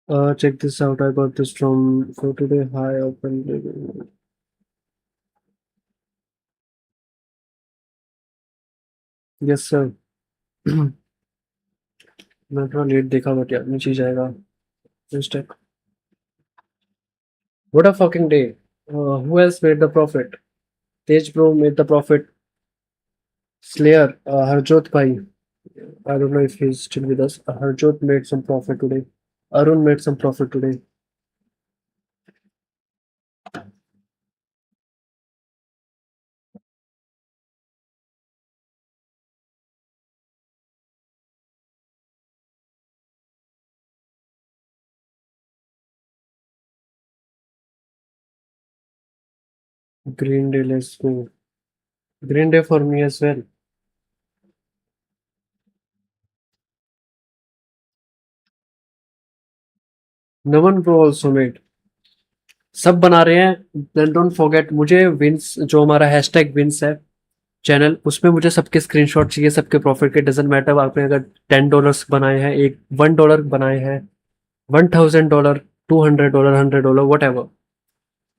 Check this out. I got this from for today high open. Yes, sir. मैं थोड़ा late देखा but यार नीचे जाएगा. Mistake. What a fucking day. Who else made the profit? Tej bro made the profit. Slayer, Harjot bhai. I don't know if he's still with us. Harjot made some profit today. Arun made some profit today. Green day, let's go. Green day for me as well. Naman bro also made. सब बना रहे हैं. Then don't forget मुझे wins जो हमारा hashtag wins है channel उसमें मुझे सबके स्क्रीनशॉट चाहिए सबके प्रॉफिट के. डजेंट मैटर आपने अगर $10 बनाए हैं एक $1 बनाए हैं $1,000 $200 $100 whatever.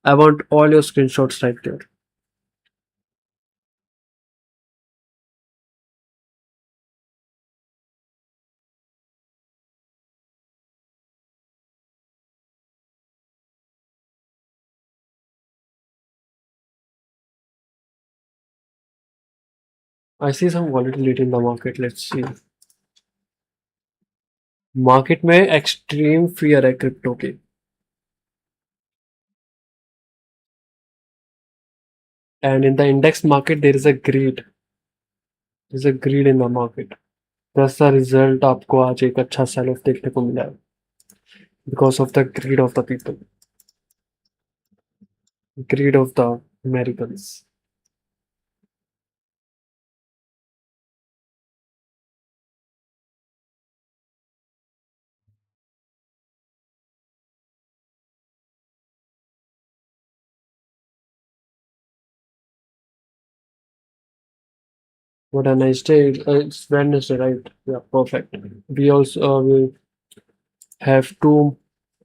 I want all your screenshots right there. I see some volatility in the market. Let's see. Market में एक्सट्रीम फियर है क्रिप्टो की. And in the index market there is a greed in the market. जैसा result आपको आज एक अच्छा cell of देखने को मिला है because of the greed of the people, greed of the Americans. What a nice day. It's Wednesday, right? Yeah, perfect. We also will have 2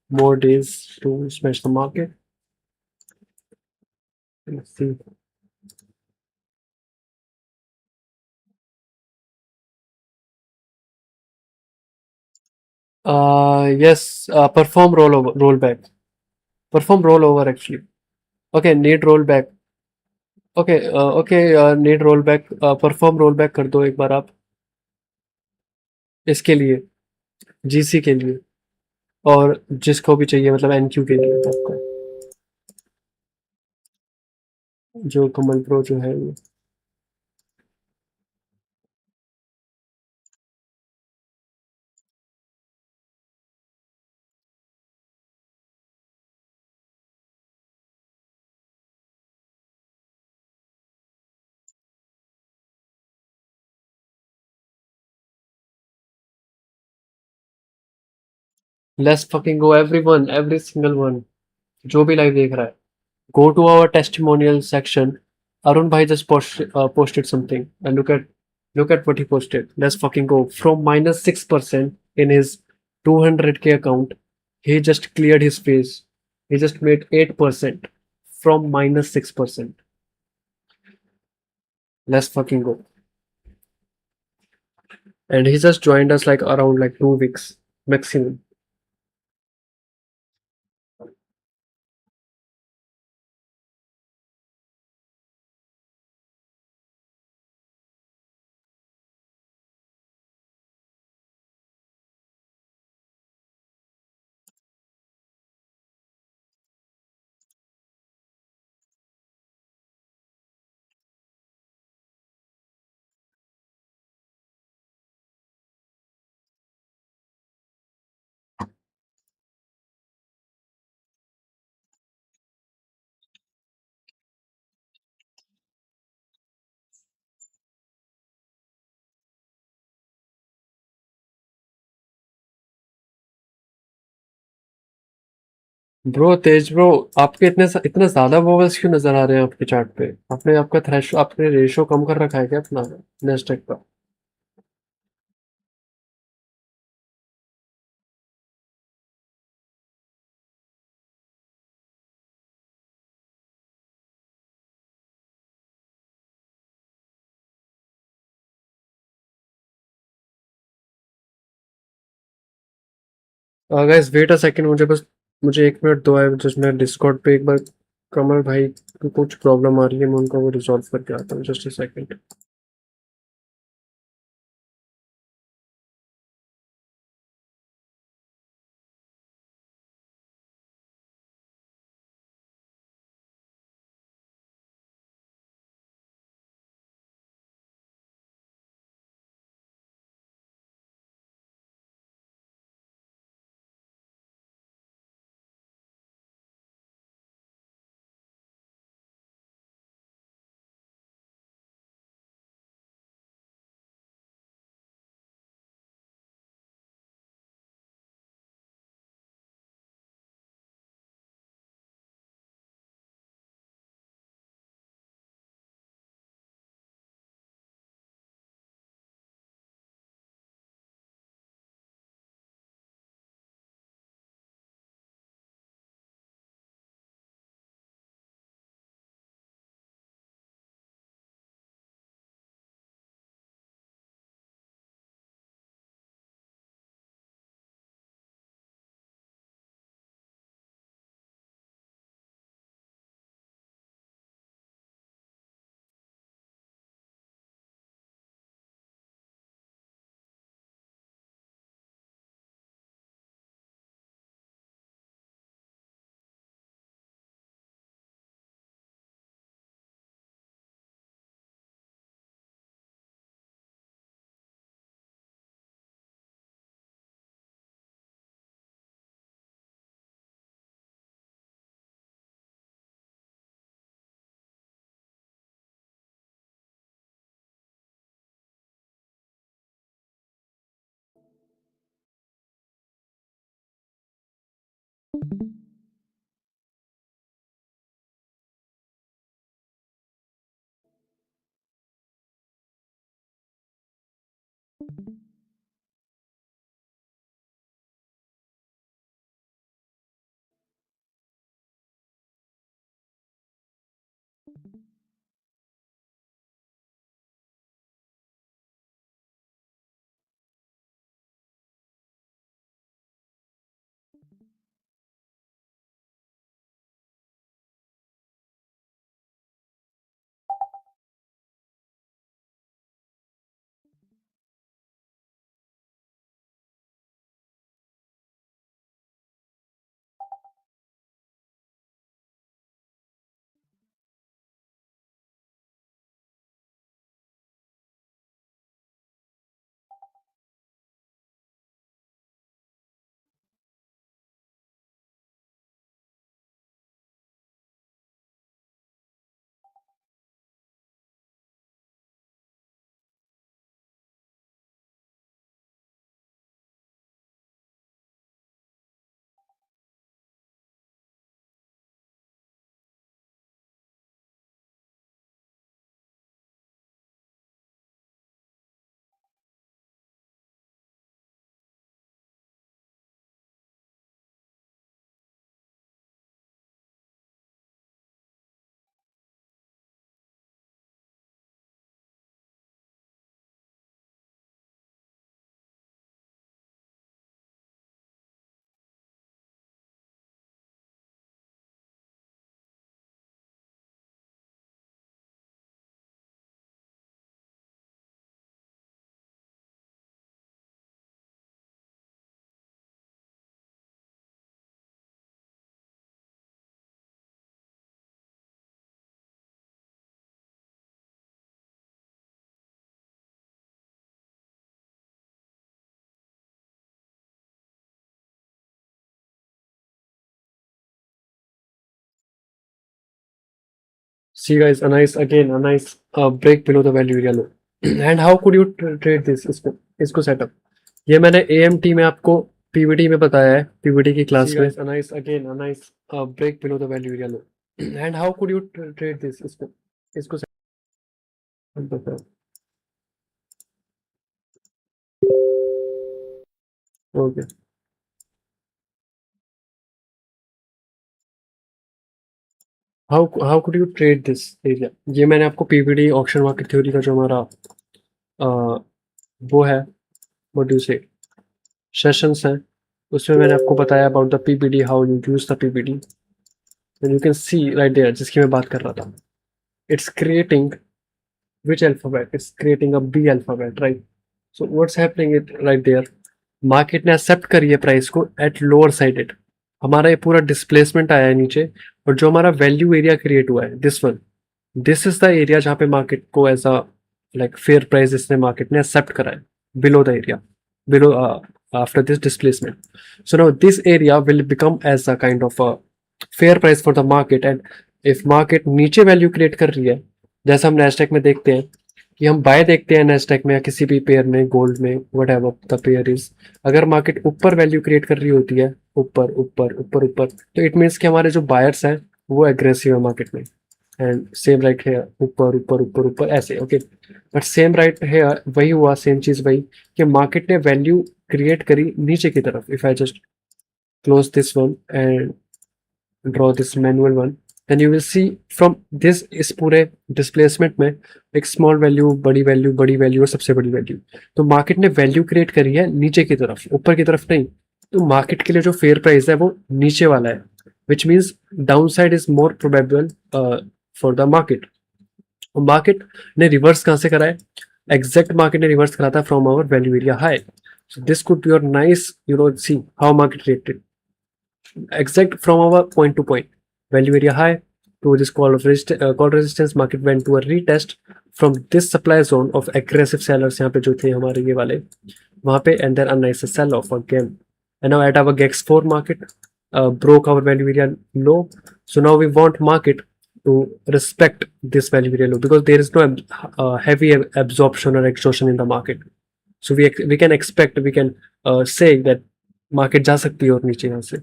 more days to smash the market. Let's see. Yes, perform rollover, rollback. Perform rollover actually. Okay, need rollback. Okay need rollback. Perform rollback कर दो एक बार आप इसके लिए, GC के लिए और जिसको भी चाहिए मतलब एनक्यू के लिए आपका जो कमल प्रो जो है ये. Let's fucking go everyone, every single one जो भी लाइव देख रहा है. Go to our testimonial section. Arun bhai just posted something and look at what he posted. Let's fucking go. From minus 6% in his 200K account, he just cleared his face. He just made 8% from minus 6%. Let's fucking go. And he just joined us like around like 2 weeks maximum. Bro Tej bro, आपके इतने ज्यादा vowels क्यों नजर आ रहे हैं आपके chart पे? आपने आपका थ्रेश आपने रेशो कम कर रखा है क्या अपना नेस्टेक का? गाइस वेट अ सेकंड, मुझे 1 मिनट दो है, जस्ट मैं डिस्कॉर्ड पे एक बार कमल भाई की कुछ प्रॉब्लम आ रही है, मैं उनका वो रिजॉल्व करके आता हूँ, just a second. See guys, a nice break below the value area low. And how could you trade this? इसको सेटअप, ये मैंने AMT में आपको PVT में बताया है, PVT की क्लास में। A nice break below the value area low. And how could you trade this? इसको सेटअप बताओ। Okay, how could you trade this area, ये मैंने आपको PVT ऑप्शन मार्केट थ्योरी का जो हमारा वो है, व्हाट डू से सेशंस हैं, उसमें मैंने आपको बताया about the PPD, how you use the PPD, and you can see right there जिसकी मैं बात कर रहा था, it's creating which alphabet? It's creating a B alphabet, right? So what's happening it right there? Market ने accept करी है price को एट लोअर साइडेड, हमारा ये पूरा डिस्प्लेसमेंट आया है नीचे, और जो हमारा वैल्यू एरिया क्रिएट हुआ है this one, this is the area जहाँ पे मार्केट को as a like fair price इसने मार्केट ने एक्सेप्ट करा है, below the area, below after this displacement. So now this area will become as a kind of a fair price for the market, and if market नीचे value create कर रही है, जैसा हम नैस्डैक में देखते हैं कि हम बाय देखते हैं नैस्डैक में या किसी भी पेयर में, गोल्ड में, what ever the pair is, अगर मार्केट ऊपर वैल्यू क्रिएट कर रही होती है, ऊपर ऊपर ऊपर ऊपर, तो इट मीन्स कि हमारे जो बायर्स हैं वो एग्रेसिव है मार्केट में, एंड सेम राइट है ऊपर ऊपर ऊपर ऊपर ऐसे, ओके। बट सेम राइट है, वही हुआ, सेम चीज वही कि मार्केट ने वैल्यू क्रिएट करी नीचे की तरफ। If I just close this one and draw this manual one, then you will see from this, इस पूरे डिस्प्लेसमेंट में एक स्मॉल वैल्यू, बड़ी वैल्यू, बड़ी वैल्यू और सबसे बड़ी वैल्यू, तो मार्केट ने वैल्यू क्रिएट करी है नीचे की तरफ, ऊपर की तरफ नहीं। तो मार्केट के लिए जो फेयर प्राइस है वो नीचे वाला है, which means down side is more probable for the market. Market ने रिवर्स कहाँ से करा है? एग्जैक्ट मार्केट ने रिवर्स करा था from our value area high. So this could be your nice, you know, see how market reacted exact from our point to point, value area high to this call resistance, market went to a retest from this supply zone of aggressive sellers यहाँ पे जो थे हमारे ये वाले वहाँ पे, and then a nice sell off again, and now at our GEX4 market broke our value area low. So now we want market to respect this value area low because there is no heavy absorption or exhaustion in the market. So we can expect, we can say that market जा सकती है और नीचे यहाँ से,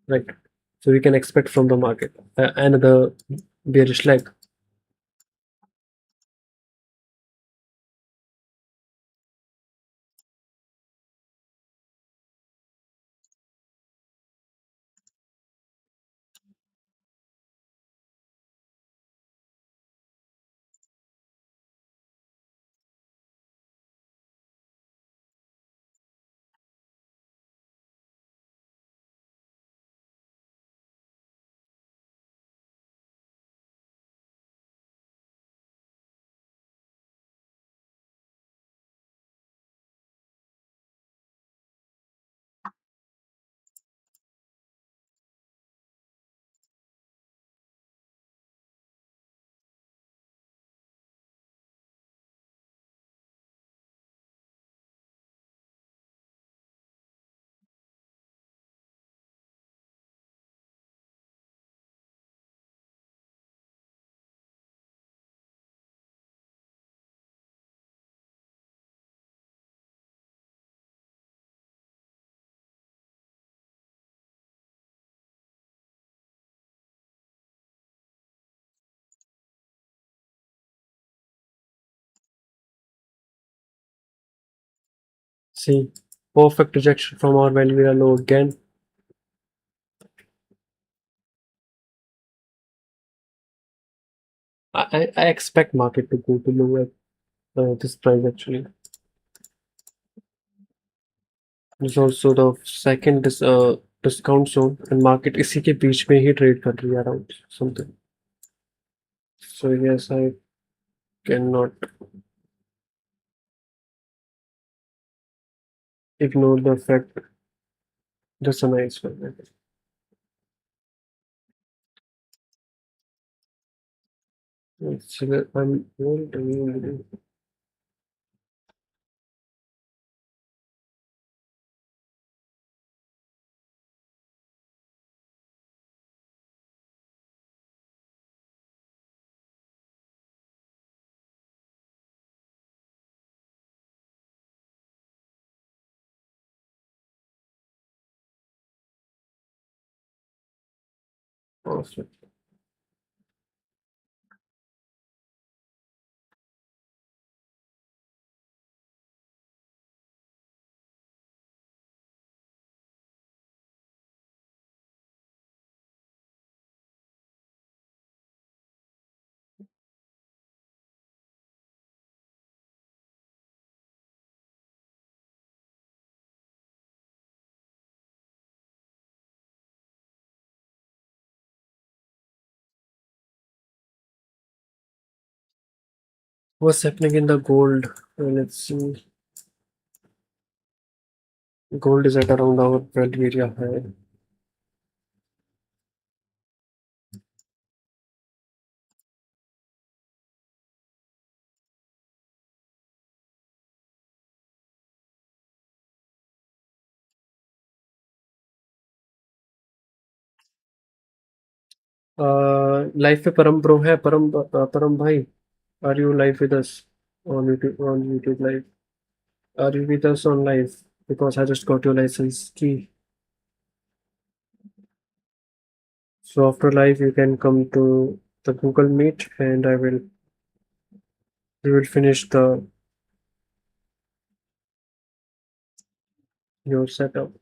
right? So we can expect from the market another bearish leg. See, perfect rejection from our value area low again. I expect market to go to low at this price actually. This is also the second discount zone, and market इसी के बीच में ही trade कर रही है around something. So yes, I cannot ignore the fact. That's a nice one. I'm holding. Awesome. What's happening in the gold? Let's see. Gold is at around our value area high. Live पे परम bro है परम भाई. Are you live with us on YouTube live? Are you with us on live? Because I just got your license key. So after live, you can come to the Google Meet, and we will finish the your setup.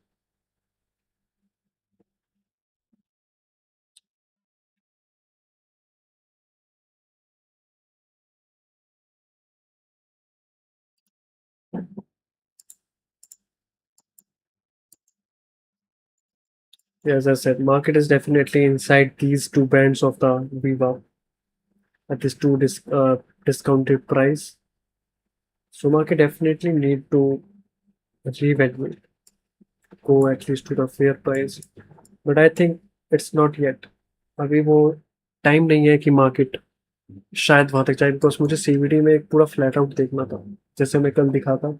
As I said, market is definitely inside these two bands of the Viva at this discounted price. So market definitely need to reevaluate, go at least to the fair price. But I think it's not yet. अभी वो time नहीं है कि market शायद वहां तक जाए, because मुझे सीवीडी में एक पूरा फ्लैट आउट देखना था, जैसे मैं कल दिखा था.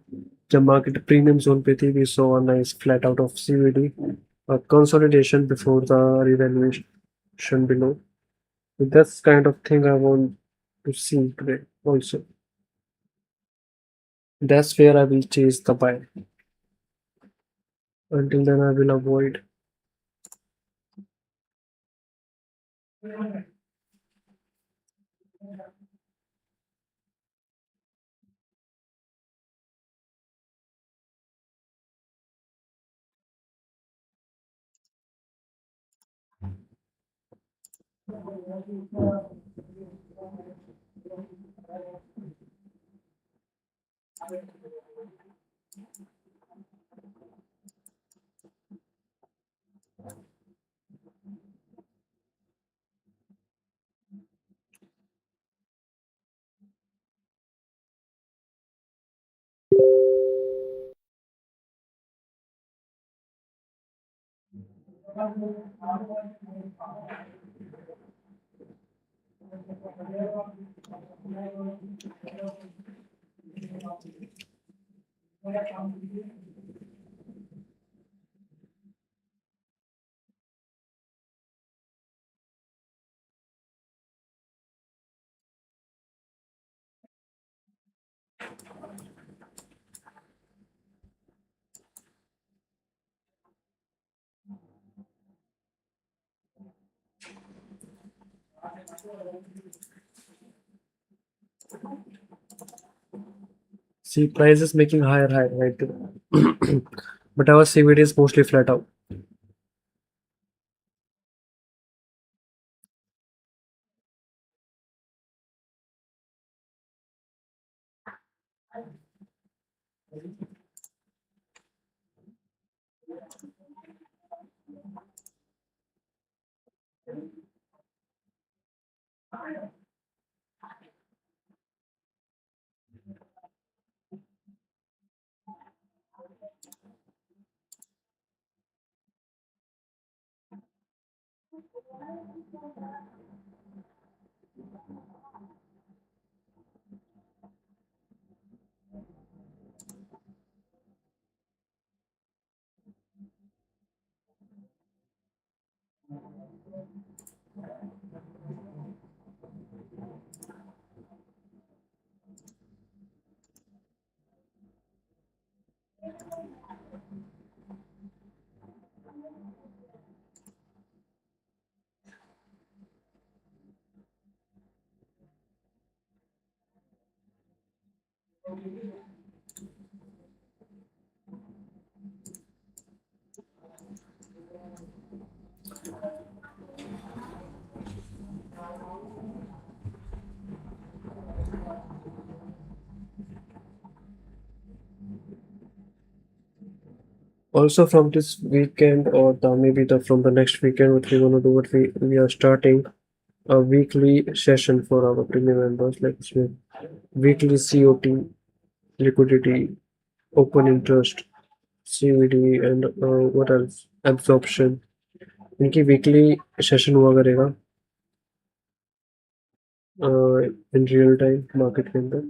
जब मार्केट प्रीमियम जोन पे थी, we saw a nice flat out of CVD, consolidation before the revaluation below. So that's kind of thing I want to see today also. That's where I will chase the buy. Until then, I will avoid. See, price is making higher high right now. But our CVD is mostly flat out. Also from this weekend, or maybe the from the next weekend, what we're gonna do, what we are starting. a weekly session for our premium members, like weekly COT, liquidity, open interest, CVD, and what else? Absorption. इनकी weekly session हुआ करेगा in real time market के अंदर,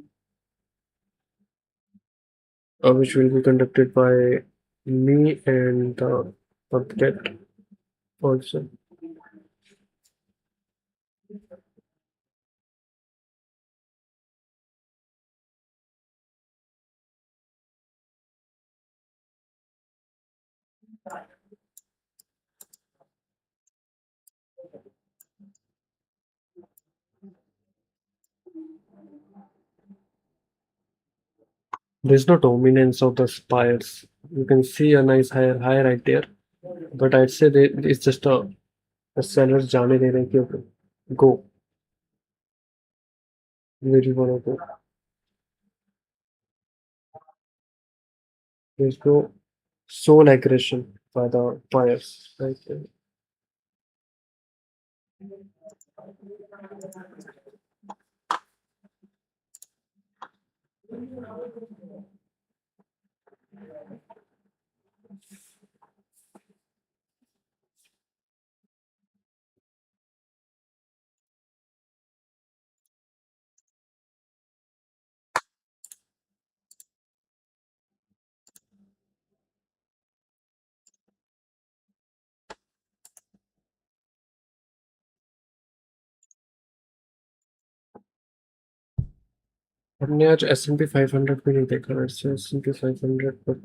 which will be conducted by me and the subject also. There's no dominance of the spires. You can see a nice high right there, but I'd say it's just a sellers जाने दे रहे हैं कि okay, go, where you wanna go. There's no sole aggression by the buyers, right? हमने आज S&P 500 भी नहीं देखा, वैसे S&P 500 पर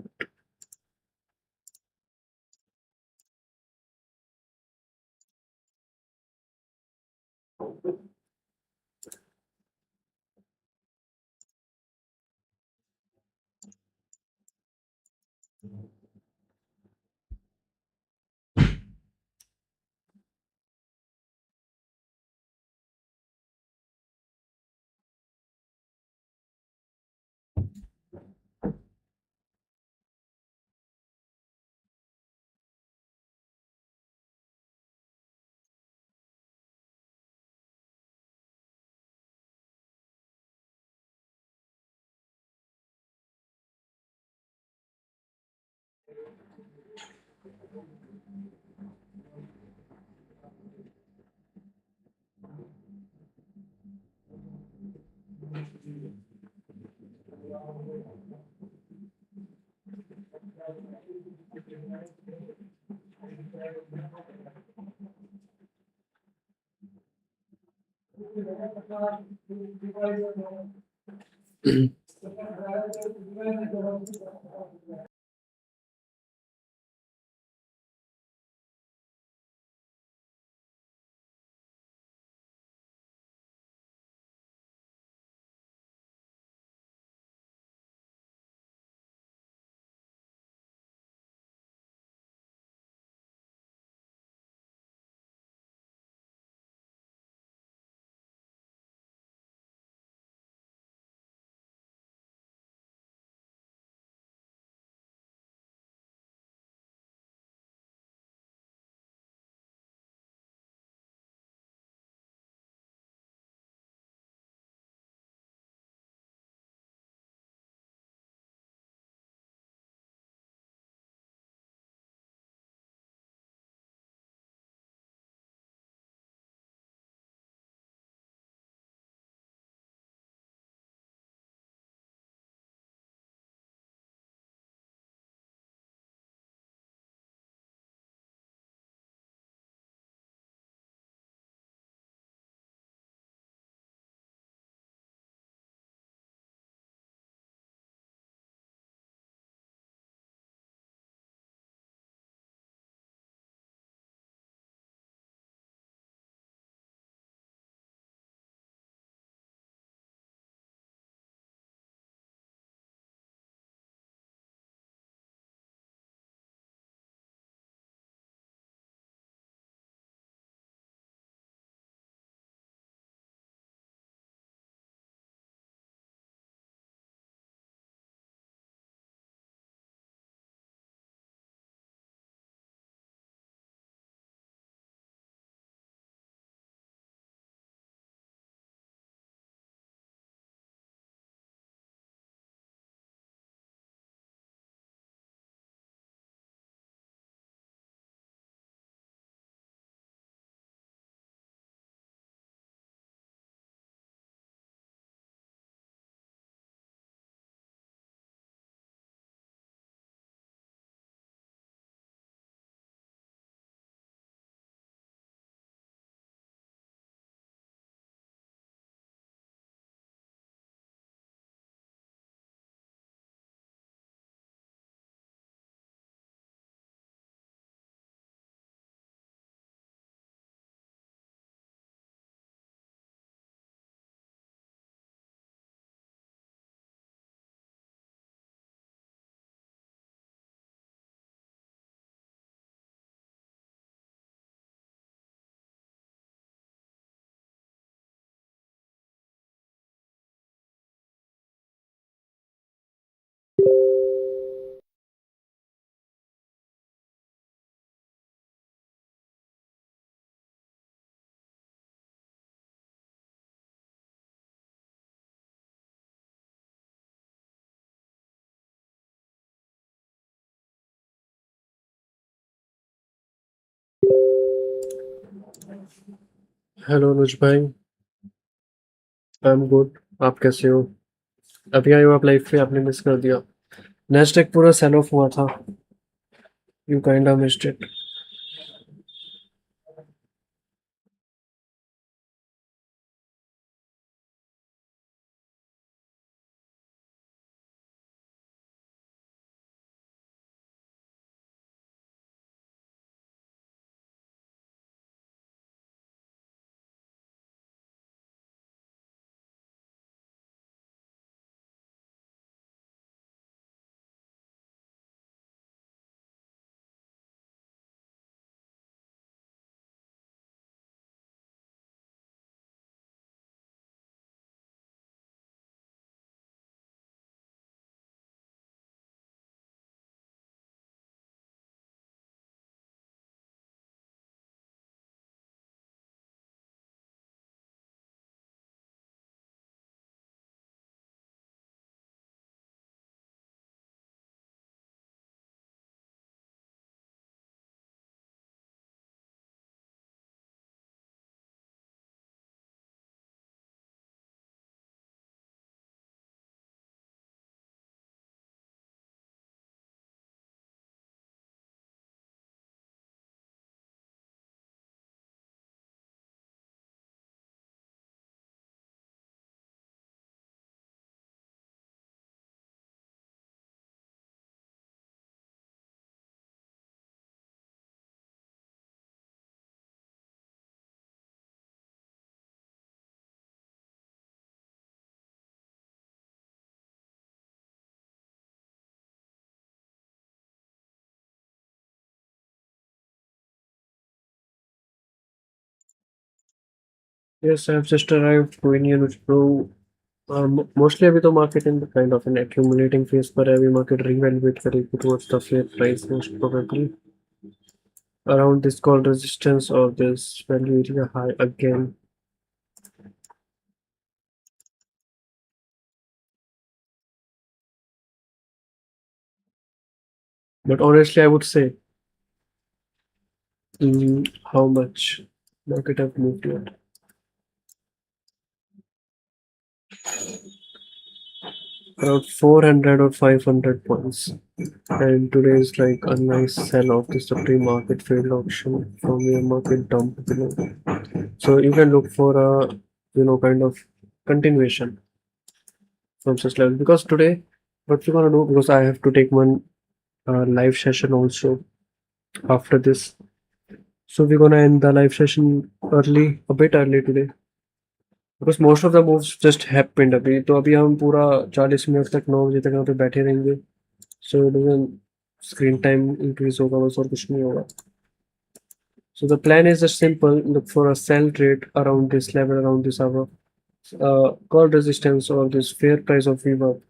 हेलो अनुज भाई। I am good. आप कैसे हो? अभी आए हो आप लाइफ पे? आपने मिस कर दिया। नेस्टेक पूरा सेल ऑफ हुआ था। You kind of missed it. Yes, I have just arrived to Indian bro. Mostly अभी तो market in kind of an accumulating phase पर है। अभी मार्केट रीवैल्यूएट करेगी towards the fair price most probably around this call resistance or this value area high again. But honestly, I would say how much market have moved yet. Around 400 or 500 points. And today is like a nice sell off. This is the pre-market failed auction from your market dump below. So you can look for a kind of continuation from such level. Because today, what we're gonna do, because I have to take one live session also after this. So we're gonna end the live session early, a bit early today. Because most of the moves just happened अभी तो अभी हम पूरा 40 minute तक 9 बजे तक यहाँ पे बैठे रहेंगे. सो स्क्रीन टाइम इंक्रीज होगा बस और कुछ नहीं होगा. So the plan is just simple: look for a sell rate around this level, around this hour, call resistance or this fair price of rework.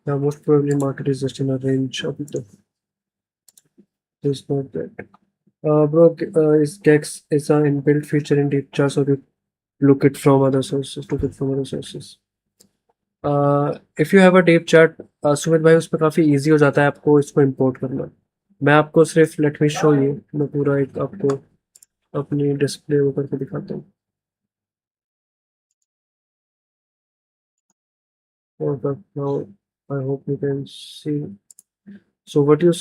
Yeah, most probably market is just in a range अभी तो. It's not that. Bro, is GEX is an inbuilt feature in deep charts, or you look it from other sources? Look it from other sources. If you have a deep chart, Sumit भाई उस पर काफ़ी easy हो जाता है आपको इसको import करना. मैं आपको सिर्फ let me show you, मैं पूरा एक आपको अपनी डिस्प्ले वो करके दिखाता हूँ. But now I hope you can see. So what you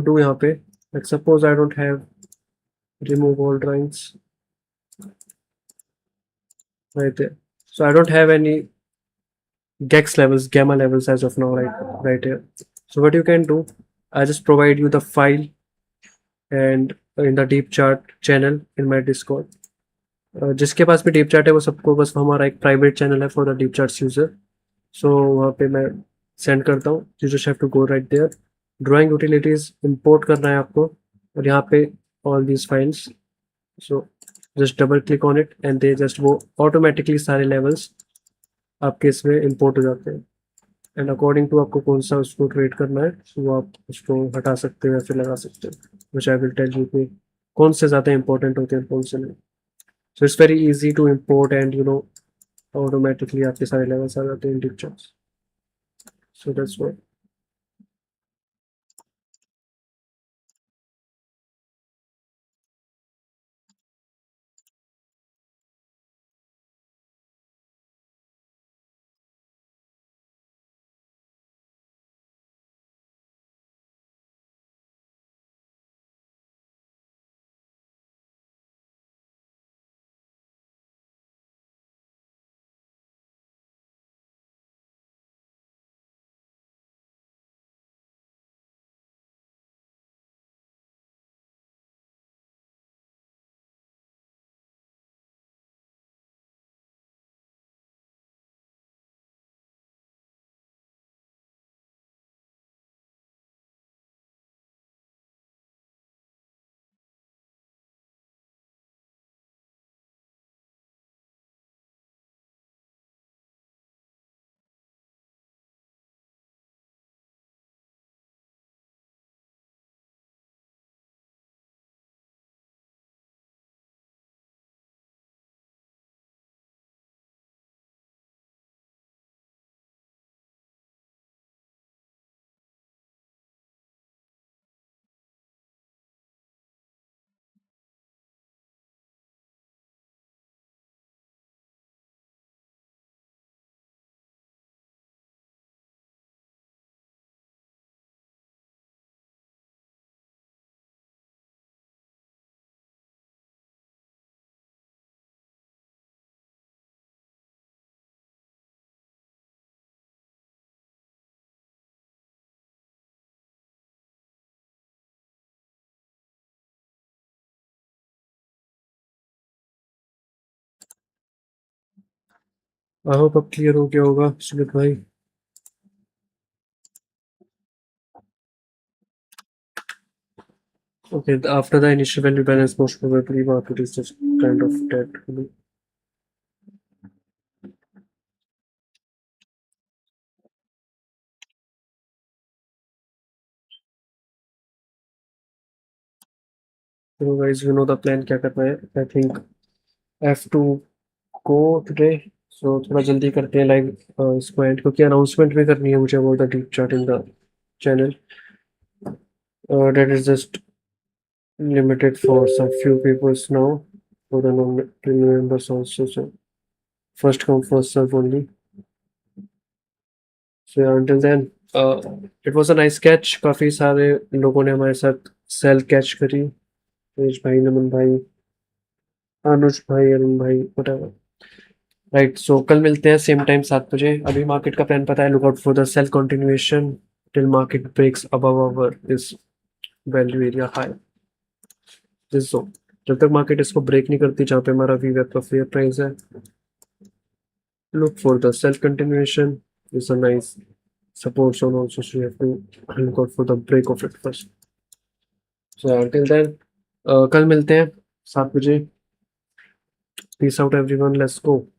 do यहाँ पे, like suppose I don't have remove all drawings right there. So I don't have any GEX levels, gamma levels as of now, right here. So what you can do, I just provide you the file and in the deep chart channel in my Discord. जिसके पास भी deep chart है वो सबको बस हमारा एक private channel है for the deep charts user. So वहाँ पे मैं सेंड करता हूँ. You just have to go right there. Drawing utilities import करना है आपको और यहाँ पे all these files. So just double click on it and they just वो ऑटोमेटिकली सारे लेवल्स आपके इसमें इंपोर्ट हो जाते हैं. एंड अकॉर्डिंग टू आपको कौन सा उसको क्रिएट करना है वो आप उसको हटा सकते हो या फिर लगा सकते हो. विच आई विल टेल यू कि कौन से ज़्यादा इंपॉर्टेंट होते हैं कौन से नहीं. So it's very easy to import and you know automatically आपके सारे लेवल्स आ जाते हैं in deep charts. So that's what. I hope अब क्लियर हो गया होगा सुमित भाई. Okay, after the initial value balance, most probably market is just kind of dead. So guys, you know the plan क्या करना है. I think I have to go today. So थोड़ा जल्दी करते हैं लाइव इसको एंड, क्योंकि अनाउंसमेंट भी करनी है मुझे about the deep chart in the channel. That is just limited for some few peoples now, for the non-premium members also. So first come first serve only. So yeah, until then, it was a nice catch. काफी सारे लोगों ने हमारे साथ cell catch करी. तेज भाई, नमन भाई, अनुज भाई, अरुण भाई, whatever. राइट. सो कल मिलते हैं सेम टाइम 7 बजे. अभी मार्केट का प्लान पता है. Look out for the sell continuation till market breaks above our this value area high. This zone जब तक मार्केट इसको ब्रेक नहीं करती जहाँ पे हमारा वीवेप का फेयर प्राइस है, look for the self continuation. It's a nice support zone also, so you have to look out for the break of it first. So until then, कल मिलते हैं 7 बजे. Peace out, everyone. Let's go.